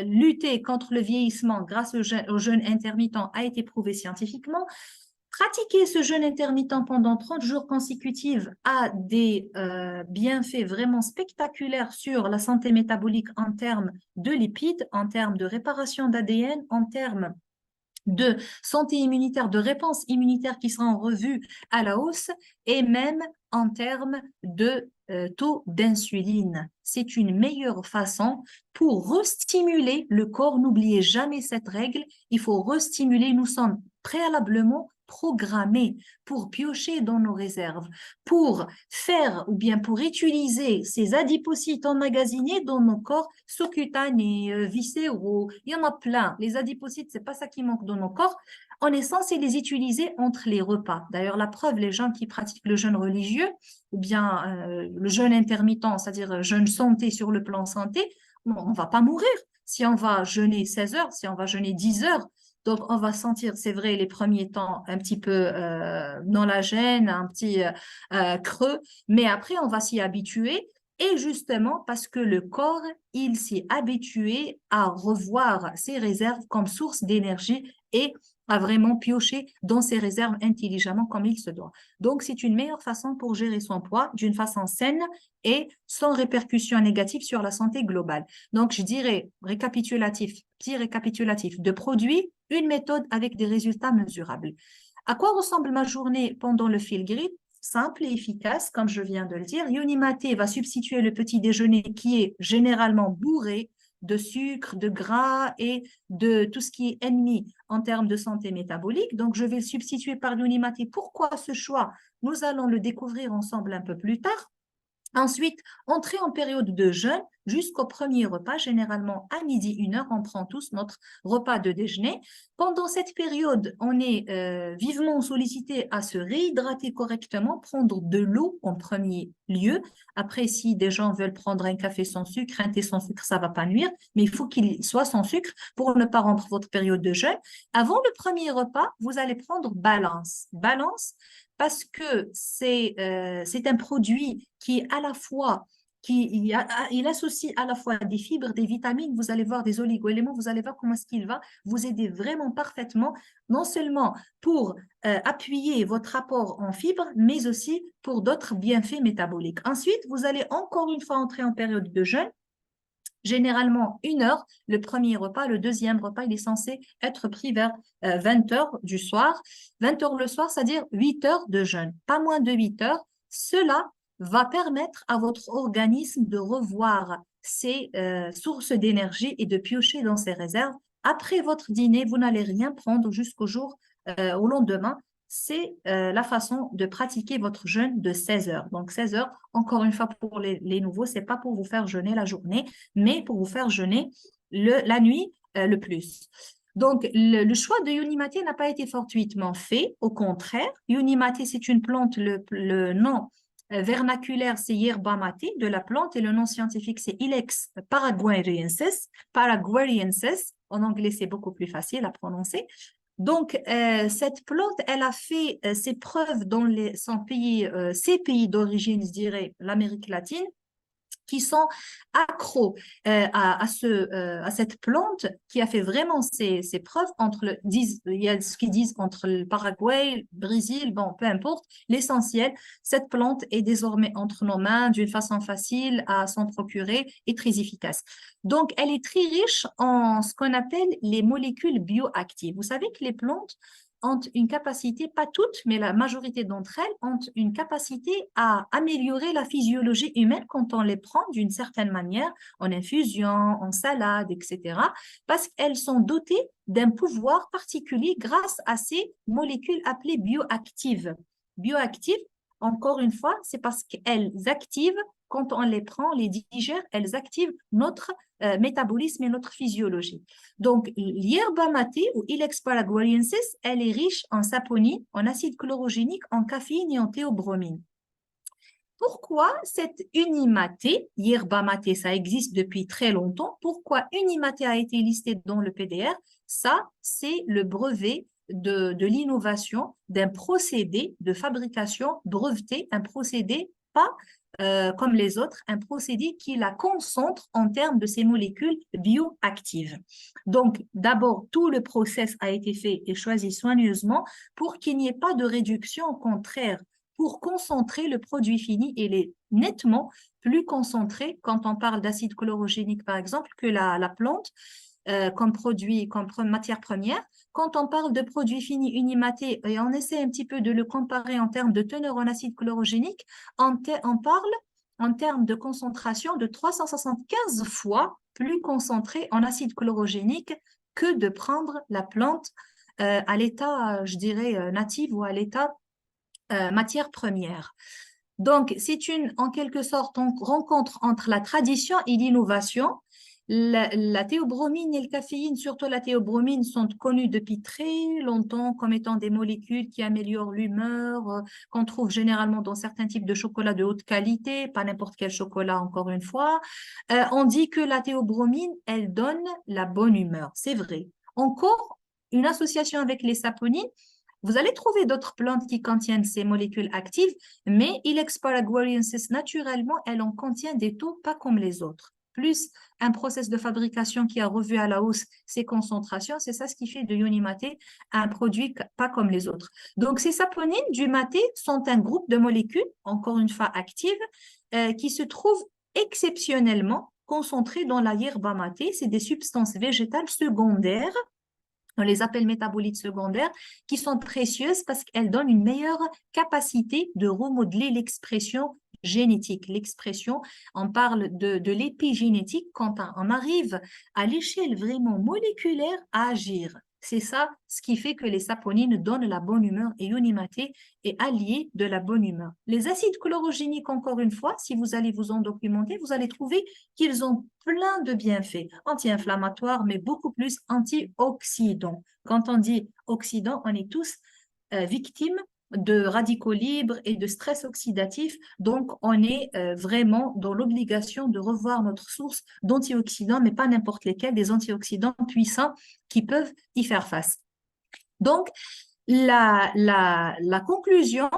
lutter contre le vieillissement grâce au jeûne intermittent a été prouvé scientifiquement. Pratiquer ce jeûne intermittent pendant 30 jours consécutifs a des bienfaits vraiment spectaculaires sur la santé métabolique en termes de lipides, en termes de réparation d'ADN, en termes de santé immunitaire, de réponse immunitaire qui sera en revue à la hausse et même en termes de taux d'insuline. C'est une meilleure façon pour restimuler le corps. N'oubliez jamais cette règle, il faut restimuler. Nous sommes préalablement programmés pour piocher dans nos réserves, pour faire ou bien pour utiliser ces adipocytes emmagasinés dans nos corps sous-cutanés, viscéraux. Il y en a plein. Les adipocytes, c'est pas ça qui manque dans nos corps. On est censé les utiliser entre les repas. D'ailleurs, la preuve, les gens qui pratiquent le jeûne religieux ou bien le jeûne intermittent, c'est-à-dire jeûne santé sur le plan santé, on ne va pas mourir. Si on va jeûner 16 heures, si on va jeûner 10 heures, donc on va sentir, c'est vrai, les premiers temps un petit peu dans la gêne, un petit creux, mais après on va s'y habituer. Et justement, parce que le corps, il s'est habitué à revoir ses réserves comme source d'énergie et à vraiment piocher dans ses réserves intelligemment comme il se doit. Donc, c'est une meilleure façon pour gérer son poids d'une façon saine et sans répercussions négatives sur la santé globale. Donc, je dirais, petit récapitulatif de produits, une méthode avec des résultats mesurables. À quoi ressemble ma journée pendant le fil grid? Simple et efficace, comme je viens de le dire. Unimaté va substituer le petit déjeuner qui est généralement bourré de sucre, de gras et de tout ce qui est ennemi en termes de santé métabolique. Donc, je vais le substituer par l'Unimaté. Pourquoi ce choix? Nous allons le découvrir ensemble un peu plus tard. Ensuite, entrer en période de jeûne jusqu'au premier repas, généralement à midi, 1 heure, on prend tous notre repas de déjeuner. Pendant cette période, on est vivement sollicité à se réhydrater correctement, prendre de l'eau en premier lieu. Après, si des gens veulent prendre un café sans sucre, un thé sans sucre, ça ne va pas nuire, mais il faut qu'il soit sans sucre pour ne pas rompre votre période de jeûne. Avant le premier repas, vous allez prendre Balance. Balance, parce que c'est un produit qui à la fois il associe à la fois des fibres, des vitamines, vous allez voir des oligo-éléments, vous allez voir comment est-ce qu'il va vous aider vraiment parfaitement, non seulement pour appuyer votre apport en fibres, mais aussi pour d'autres bienfaits métaboliques. Ensuite, vous allez encore une fois entrer en période de jeûne généralement 1 heure, le premier repas, le deuxième repas, il est censé être pris vers 20 heures du soir. 20 heures le soir, c'est-à-dire 8 heures de jeûne, pas moins de 8 heures. Cela va permettre à votre organisme de revoir ses sources d'énergie et de piocher dans ses réserves. Après votre dîner, vous n'allez rien prendre jusqu'au jour, au lendemain. C'est la façon de pratiquer votre jeûne de 16 heures. Donc 16 heures, encore une fois pour les nouveaux, c'est pas pour vous faire jeûner la journée, mais pour vous faire jeûner la nuit le plus. Donc, le choix de Yonimate n'a pas été fortuitement fait. Au contraire, Yonimate, c'est une plante, le nom vernaculaire, c'est Yerba Mate de la plante et le nom scientifique, c'est Ilex paraguayensis. Paraguayensis, en anglais, c'est beaucoup plus facile à prononcer. Donc, cette plante, elle a fait ses preuves dans ses pays d'origine, je dirais, l'Amérique latine, qui sont accros à cette plante qui a fait vraiment ses preuves il y a ce qu'ils disent entre le Paraguay, le Brésil, bon, peu importe, l'essentiel, cette plante est désormais entre nos mains d'une façon facile à s'en procurer et très efficace. Donc, elle est très riche en ce qu'on appelle les molécules bioactives. Vous savez que les plantes ont une capacité, pas toutes, mais la majorité d'entre elles ont une capacité à améliorer la physiologie humaine quand on les prend d'une certaine manière, en infusion, en salade, etc., parce qu'elles sont dotées d'un pouvoir particulier grâce à ces molécules appelées bioactives. Bioactives, encore une fois, c'est parce qu'elles activent, quand on les prend, les digère, elles activent notre métabolisme et notre physiologie. Donc, l'herba mate ou Ilex paraguayensis, elle est riche en saponine, en acide chlorogénique, en caféine et en théobromine. Pourquoi cette Unimate, yerba mate, ça existe depuis très longtemps, pourquoi Unimate a été listée dans le PDR? Ça, c'est le brevet de l'innovation d'un procédé de fabrication breveté, un procédé pas comme les autres, un procédé qui la concentre en termes de ces molécules bioactives. Donc, d'abord, tout le process a été fait et choisi soigneusement pour qu'il n'y ait pas de réduction, au contraire, pour concentrer le produit fini et les nettement plus concentré quand on parle d'acide chlorogénique, par exemple, que la plante comme produit, comme matière première. Quand on parle de produits finis unimatés et on essaie un petit peu de le comparer en termes de teneur en acide chlorogénique, on parle en termes de concentration de 375 fois plus concentré en acide chlorogénique que de prendre la plante à l'état, je dirais, natif ou à l'état matière première. Donc, c'est en quelque sorte, une rencontre entre la tradition et l'innovation. La théobromine et le caféine, surtout la théobromine, sont connus depuis très longtemps comme étant des molécules qui améliorent l'humeur, qu'on trouve généralement dans certains types de chocolat de haute qualité, pas n'importe quel chocolat encore une fois. On dit que la théobromine, elle donne la bonne humeur. C'est vrai. Encore, une association avec les saponines, vous allez trouver d'autres plantes qui contiennent ces molécules actives, mais Ilex paraguayensis, naturellement, elle en contient des taux pas comme les autres. Plus un process de fabrication qui a revu à la hausse ses concentrations, c'est ça ce qui fait de Yonimate un produit pas comme les autres. Donc, ces saponines du maté sont un groupe de molécules, encore une fois actives, qui se trouvent exceptionnellement concentrées dans la yerba mate. C'est des substances végétales secondaires, on les appelle métabolites secondaires, qui sont précieuses parce qu'elles donnent une meilleure capacité de remodeler l'expression génétique. L'expression, on parle de l'épigénétique quand on arrive à l'échelle vraiment moléculaire à agir. C'est ça ce qui fait que les saponines donnent la bonne humeur et Yonimate est allié de la bonne humeur. Les acides chlorogéniques, encore une fois, si vous allez vous en documenter, vous allez trouver qu'ils ont plein de bienfaits anti-inflammatoires, mais beaucoup plus antioxydants. Quand on dit oxydants, on est tous victimes de radicaux libres et de stress oxydatif. Donc, on est vraiment dans l'obligation de revoir notre source d'antioxydants, mais pas n'importe lesquels, des antioxydants puissants qui peuvent y faire face. Donc, la conclusion,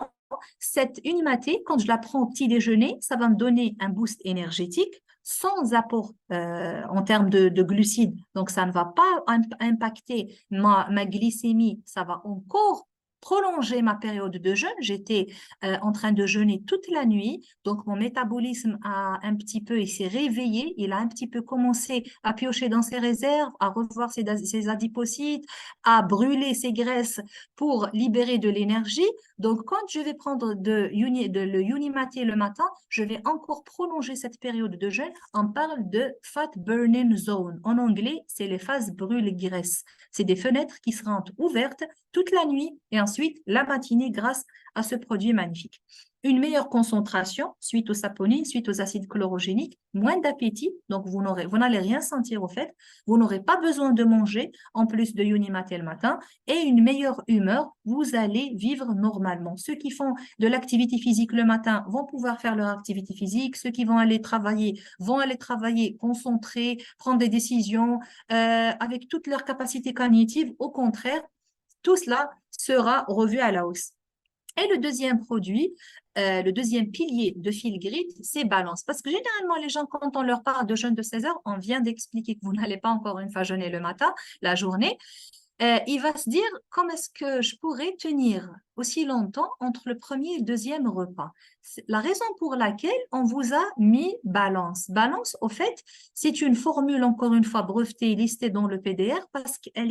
cette Unimate, quand je la prends au petit déjeuner, ça va me donner un boost énergétique sans apport en termes de glucides. Donc, ça ne va pas impacter ma glycémie, ça va encore prolongé ma période de jeûne. J'étais en train de jeûner toute la nuit. Donc, mon métabolisme a un petit peu, il s'est réveillé. Il a un petit peu commencé à piocher dans ses réserves, à revoir ses adipocytes, à brûler ses graisses pour libérer de l'énergie. Donc, quand je vais prendre le Unimaté le matin, je vais encore prolonger cette période de jeûne. On parle de fat burning zone. En anglais, c'est les phases brûle-graisse. C'est des fenêtres qui seront ouvertes toute la nuit et ensuite la matinée grâce à ce produit magnifique. Une meilleure concentration suite aux saponines, suite aux acides chlorogéniques, moins d'appétit, donc vous n'allez rien sentir au fait, vous n'aurez pas besoin de manger en plus de Unimaté le matin et une meilleure humeur, vous allez vivre normalement. Ceux qui font de l'activité physique le matin vont pouvoir faire leur activité physique, ceux qui vont aller travailler concentrés, prendre des décisions avec toutes leurs capacités cognitives. Au contraire, tout cela sera revu à la hausse. Et le deuxième produit, le deuxième pilier de Feel Great, c'est balance. Parce que généralement, les gens, quand on leur parle de jeûne de 16 heures, on vient d'expliquer que vous n'allez pas encore une fois jeûner le matin, la journée. Il va se dire, comment est-ce que je pourrais tenir aussi longtemps entre le premier et le deuxième repas? La raison pour laquelle on vous a mis balance. Balance, au fait, c'est une formule, encore une fois, brevetée, listée dans le PDR parce qu'elle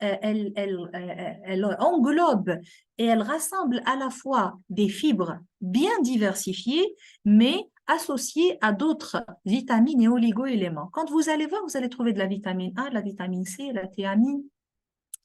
elle englobe et elle rassemble à la fois des fibres bien diversifiées, mais associées à d'autres vitamines et oligo-éléments. Quand vous allez voir, vous allez trouver de la vitamine A, de la vitamine C, la théamine,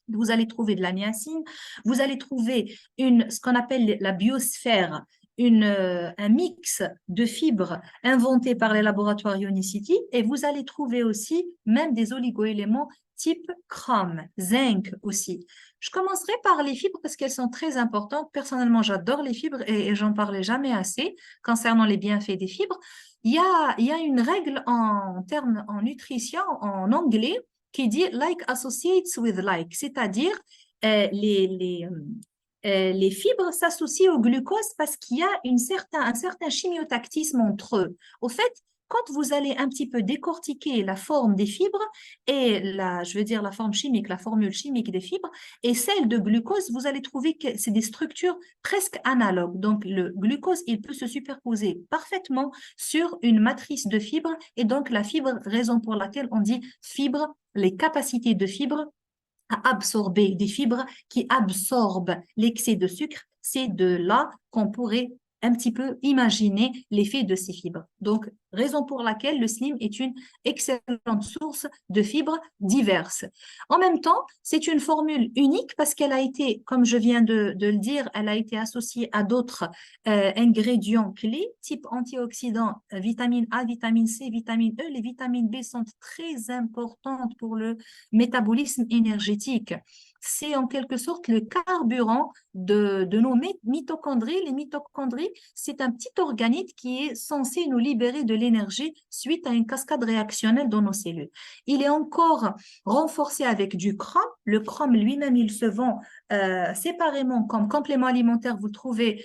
vous allez trouver de la niacine, vous allez trouver ce qu'on appelle la biosphère, un mix de fibres inventés par les laboratoires Ionicity, et vous allez trouver aussi même des oligoéléments type chrome, zinc aussi. Je commencerai par les fibres parce qu'elles sont très importantes. Personnellement, j'adore les fibres et j'en parlais jamais assez concernant les bienfaits des fibres. Il y a une règle en termes en nutrition en anglais qui dit like associates with like, c'est-à-dire euh, les, les, les fibres s'associent au glucose parce qu'il y a un certain chimiotactisme entre eux. Au fait, quand vous allez un petit peu décortiquer la forme des fibres et je veux dire la forme chimique, la formule chimique des fibres et celle de glucose, vous allez trouver que c'est des structures presque analogues. Donc, le glucose, il peut se superposer parfaitement sur une matrice de fibres et donc la fibre, raison pour laquelle on dit fibre, les capacités de fibres à absorber des fibres qui absorbent l'excès de sucre. C'est de là qu'on pourrait un petit peu imaginer l'effet de ces fibres. Donc, raison pour laquelle le slim est une excellente source de fibres diverses. En même temps, c'est une formule unique parce qu'elle a été, comme je viens de le dire, elle a été associée à d'autres ingrédients clés, type antioxydants, vitamine A, vitamine C, vitamine E. Les vitamines B sont très importantes pour le métabolisme énergétique. C'est en quelque sorte le carburant de nos mitochondries. Les mitochondries, c'est un petit organite qui est censé nous libérer de l'énergie suite à une cascade réactionnelle dans nos cellules. Il est encore renforcé avec du chrome. Le chrome lui-même, il se vend séparément comme complément alimentaire. Vous pouvez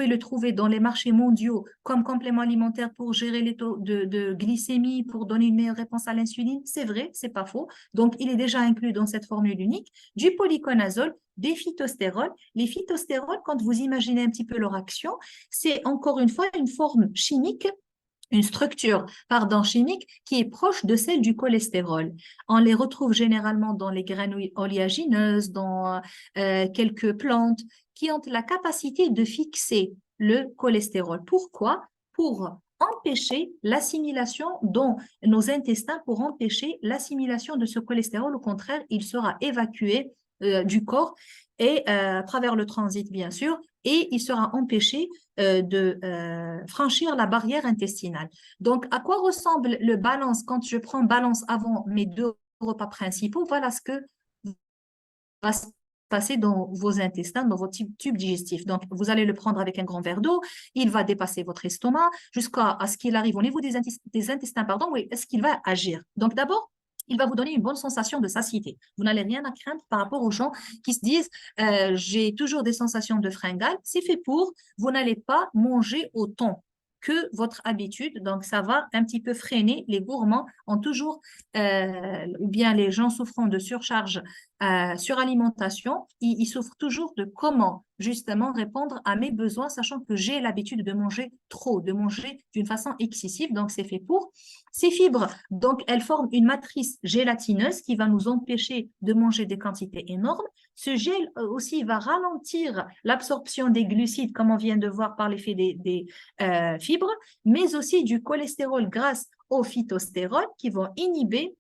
le trouver dans les marchés mondiaux comme complément alimentaire pour gérer les taux de glycémie, pour donner une meilleure réponse à l'insuline. C'est vrai, c'est pas faux. Donc, il est déjà inclus dans cette formule unique. Du polyconazole, des phytostérols. Les phytostérols, quand vous imaginez un petit peu leur action, c'est encore une fois une forme chimique, une structure, pardon, chimique qui est proche de celle du cholestérol. On les retrouve généralement dans les graines oléagineuses, dans quelques plantes qui ont la capacité de fixer le cholestérol. Pourquoi? Pour empêcher l'assimilation dans nos intestins, pour empêcher l'assimilation de ce cholestérol. Au contraire, il sera évacué du corps et à travers le transit, bien sûr, et il sera empêché de franchir la barrière intestinale. Donc, à quoi ressemble le balance quand je prends balance avant mes deux repas principaux? Voilà ce que va se passer dans vos intestins, dans vos tubes digestifs. Donc, vous allez le prendre avec un grand verre d'eau, il va dépasser votre estomac jusqu'à ce qu'il arrive au niveau des intestins, pardon, oui, est-ce qu'il va agir? Donc, d'abord, il va vous donner une bonne sensation de satiété. Vous n'allez rien à craindre par rapport aux gens qui se disent j'ai toujours des sensations de fringales. C'est fait pour, vous n'allez pas manger autant que votre habitude. Donc, ça va un petit peu freiner. Les gourmands ont toujours, ou bien les gens souffrant de surcharge, suralimentation, ils souffrent toujours de comment justement répondre à mes besoins, sachant que j'ai l'habitude de manger trop, de manger d'une façon excessive. Donc, c'est fait pour. Ces fibres, donc, elles forment une matrice gélatineuse qui va nous empêcher de manger des quantités énormes. Ce gel aussi va ralentir l'absorption des glucides, comme on vient de voir par l'effet des fibres, mais aussi du cholestérol grâce au phytostérol qui vont inhiber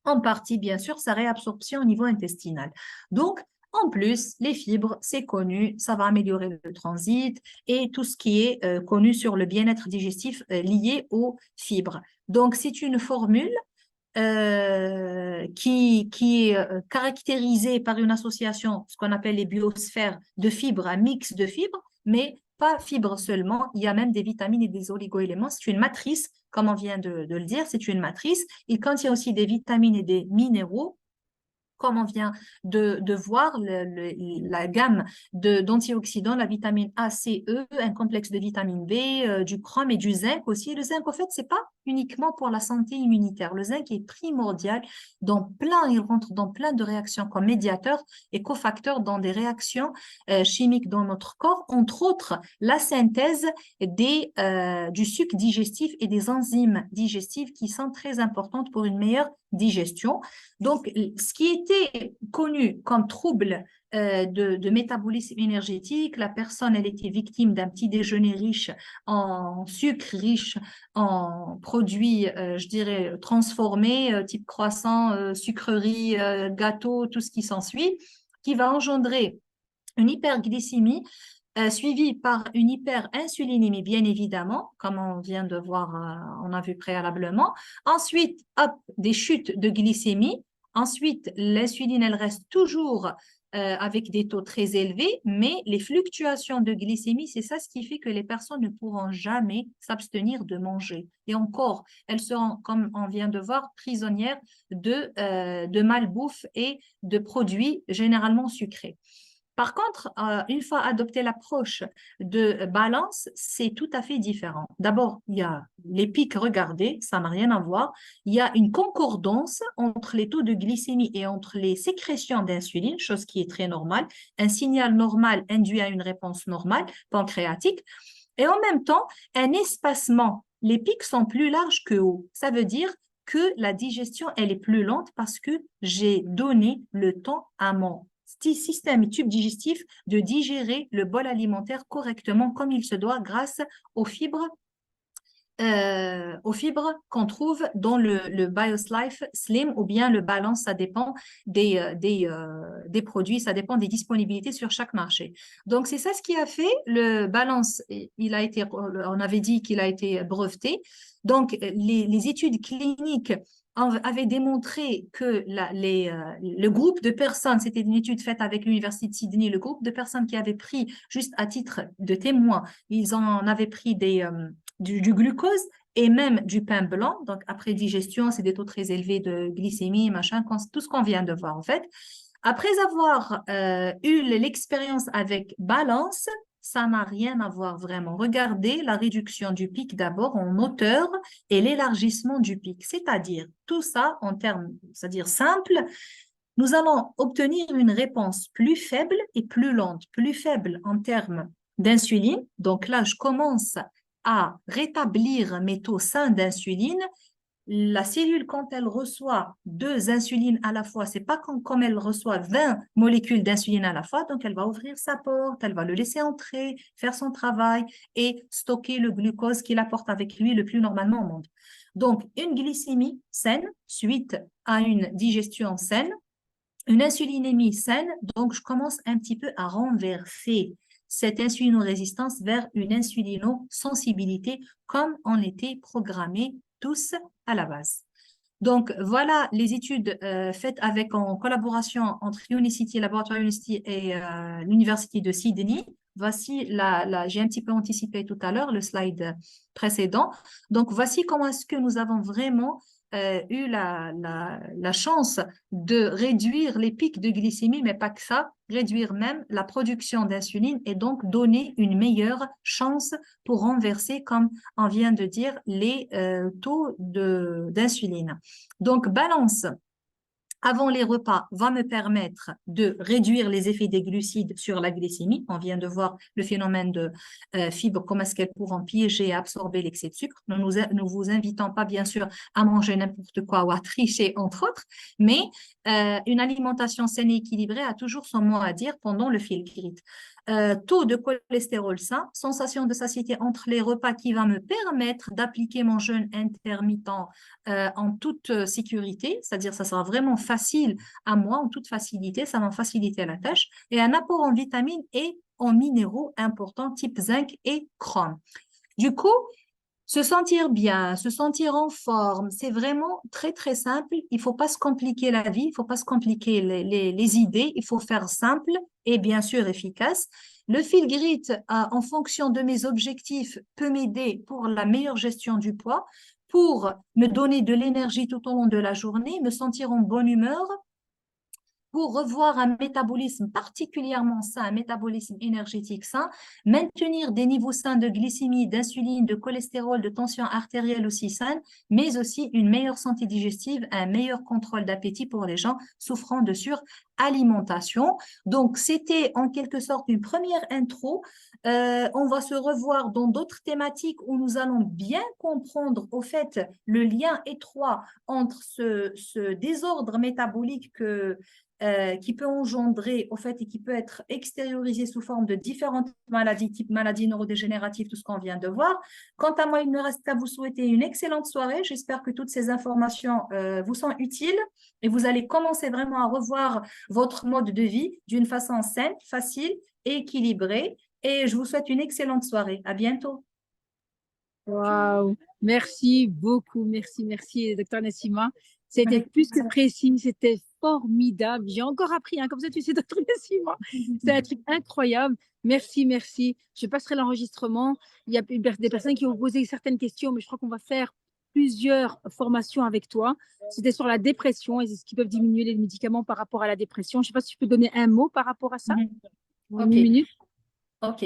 en partie, bien sûr, sa réabsorption au niveau intestinal. Donc, en plus, les fibres, c'est connu, ça va améliorer le transit et tout ce qui est connu sur le bien-être digestif lié aux fibres. Donc, c'est une formule qui est caractérisée par une association, ce qu'on appelle les biosphères de fibres, un mix de fibres, mais pas fibres seulement, il y a même des vitamines et des oligoéléments. C'est une matrice, comme on vient de le dire, c'est une matrice. Il contient aussi des vitamines et des minéraux, comme on vient de voir, la gamme d'antioxydants, la vitamine A, C, E, un complexe de vitamine B, du chrome et du zinc aussi. Le zinc, en fait, c'est pas uniquement pour la santé immunitaire. Le zinc est primordial il rentre dans plein de réactions comme médiateur et cofacteur dans des réactions chimiques dans notre corps, entre autres la synthèse du suc digestif et des enzymes digestives qui sont très importantes pour une meilleure digestion. Donc, ce qui était connu comme trouble de métabolisme énergétique, la personne, elle était victime d'un petit déjeuner riche en sucre, riche en produits, je dirais, transformés, type croissant, sucrerie, gâteau, tout ce qui s'ensuit, qui va engendrer une hyperglycémie suivie par une hyperinsulinémie, bien évidemment, comme on vient de voir, on a vu préalablement. Ensuite, hop, des chutes de glycémie. Ensuite, l'insuline, elle reste toujours avec des taux très élevés, mais les fluctuations de glycémie, c'est ça ce qui fait que les personnes ne pourront jamais s'abstenir de manger. Et encore, elles seront, comme on vient de voir, prisonnières de malbouffe et de produits généralement sucrés. Par contre, une fois adopté l'approche de balance, c'est tout à fait différent. D'abord, il y a les pics, regardez, ça n'a rien à voir. Il y a une concordance entre les taux de glycémie et entre les sécrétions d'insuline, chose qui est très normale. Un signal normal induit à une réponse normale, pancréatique. Et en même temps, un espacement. Les pics sont plus larges que hauts. Ça veut dire que la digestion, elle est plus lente parce que j'ai donné le temps à mon système et tube digestif de digérer le bol alimentaire correctement comme il se doit grâce aux fibres qu'on trouve dans le BioSlife Slim ou bien le Balance, ça dépend des produits, ça dépend des disponibilités sur chaque marché. Donc, c'est ça ce qui a fait le Balance, on avait dit qu'il a été breveté. Donc, les études cliniques avaient démontré que le groupe de personnes, c'était une étude faite avec l'Université de Sydney, le groupe de personnes qui avaient pris, juste à titre de témoin, ils en avaient pris du glucose et même du pain blanc. Donc, après digestion, c'est des taux très élevés de glycémie, machin, tout ce qu'on vient de voir en fait. Après avoir eu l'expérience avec Balance, ça n'a rien à voir vraiment. Regardez la réduction du pic d'abord en hauteur et l'élargissement du pic. C'est-à-dire, tout ça en termes, c'est-à-dire simple, nous allons obtenir une réponse plus faible et plus lente. Plus faible en termes d'insuline. Donc là, je commence à rétablir mes taux sains d'insuline. La cellule, quand elle reçoit 2 insulines à la fois, c'est pas comme elle reçoit 20 molécules d'insuline à la fois, donc elle va ouvrir sa porte, elle va le laisser entrer, faire son travail et stocker le glucose qu'il apporte avec lui le plus normalement au monde. Donc, une glycémie saine suite à une digestion saine, une insulinémie saine, donc je commence un petit peu à renverser cette insulinorésistance vers une insulinosensibilité comme on était programmé tous à la base. Donc, voilà les études faites en collaboration entre Unicity, Laboratoire Unicity et l'Université de Sydney. Voici, j'ai un petit peu anticipé tout à l'heure le slide précédent. Donc, voici comment est-ce que nous avons vraiment eu la chance de réduire les pics de glycémie, mais pas que ça, réduire même la production d'insuline et donc donner une meilleure chance pour renverser, comme on vient de dire, les taux d'insuline. Donc, balance avant les repas va me permettre de réduire les effets des glucides sur la glycémie. On vient de voir le phénomène de fibres, comment est-ce qu'elles pourront piéger et absorber l'excès de sucre. Nous vous invitons pas, bien sûr, à manger n'importe quoi ou à tricher, entre autres, mais une alimentation saine et équilibrée a toujours son mot à dire pendant le fil grit. Taux de cholestérol sain, sensation de satiété entre les repas qui va me permettre d'appliquer mon jeûne intermittent en toute sécurité, c'est-à-dire ça sera vraiment facile à moi, en toute facilité, ça va faciliter la tâche, et un apport en vitamines et en minéraux importants type zinc et chrome. Du coup, se sentir bien, se sentir en forme, c'est vraiment très, très simple. Il ne faut pas se compliquer la vie, il ne faut pas se compliquer les idées, il faut faire simple et bien sûr efficace. Le fil grit, en fonction de mes objectifs, peut m'aider pour la meilleure gestion du poids, pour me donner de l'énergie tout au long de la journée, me sentir en bonne humeur, pour revoir un métabolisme particulièrement sain, un métabolisme énergétique sain, maintenir des niveaux sains de glycémie, d'insuline, de cholestérol, de tension artérielle aussi saine, mais aussi une meilleure santé digestive, un meilleur contrôle d'appétit pour les gens souffrant de suralimentation. Donc, c'était en quelque sorte une première intro. On va se revoir dans d'autres thématiques où nous allons bien comprendre au fait le lien étroit entre ce désordre métabolique qui peut engendrer au fait et qui peut être extériorisé sous forme de différentes maladies, type maladies neurodégénératives, tout ce qu'on vient de voir. Quant à moi, il ne me reste qu'à vous souhaiter une excellente soirée. J'espère que toutes ces informations vous sont utiles et vous allez commencer vraiment à revoir votre mode de vie d'une façon saine, facile et équilibrée. Et je vous souhaite une excellente soirée. À bientôt.
Waouh, merci beaucoup, merci, docteur Nassima. C'était
Avec
plus que précis, c'était formidable. J'ai encore appris, hein, comme ça tu sais, docteur Nassima. C'était un truc incroyable. Merci. Je passerai l'enregistrement. Il y a des personnes qui ont posé certaines questions, mais je crois qu'on va faire plusieurs formations avec toi. C'était sur la dépression et c'est ce qui peuvent diminuer les médicaments par rapport à la dépression. Je ne sais pas si tu peux donner un mot par rapport à ça, en une
OK.
minute.
OK.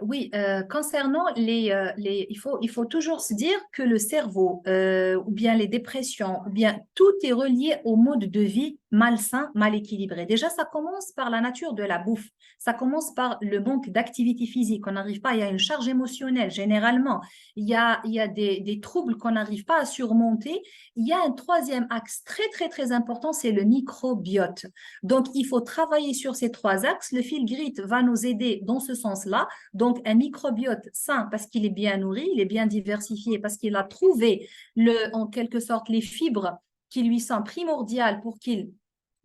Oui, concernant il faut toujours se dire que le cerveau, ou bien les dépressions, ou bien tout est relié au mode de vie malsain, mal équilibré. Déjà, ça commence par la nature de la bouffe. Ça commence par le manque d'activité physique. On n'arrive pas, il y a une charge émotionnelle généralement. Il y a des troubles qu'on n'arrive pas à surmonter. Il y a un troisième axe très, très, très important, c'est le microbiote. Donc, il faut travailler sur ces trois axes. Le fil grit va nous aider dans ce sens-là. Donc, un microbiote sain parce qu'il est bien nourri, il est bien diversifié, parce qu'il a trouvé en quelque sorte les fibres qui lui sont primordiales pour qu'il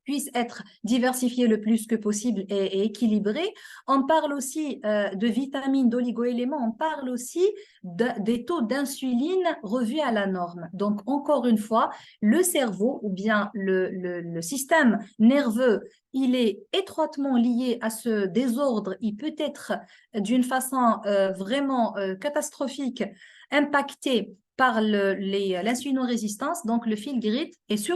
puisse être diversifié le plus que possible et équilibré. On parle aussi de vitamines, d'oligo-éléments, on parle aussi des taux d'insuline revus à la norme. Donc, encore une fois, le cerveau ou bien le système nerveux, il est étroitement lié à ce désordre. Il peut être d'une façon vraiment catastrophique impacté par l'insulinorésistance, donc le fil grit, et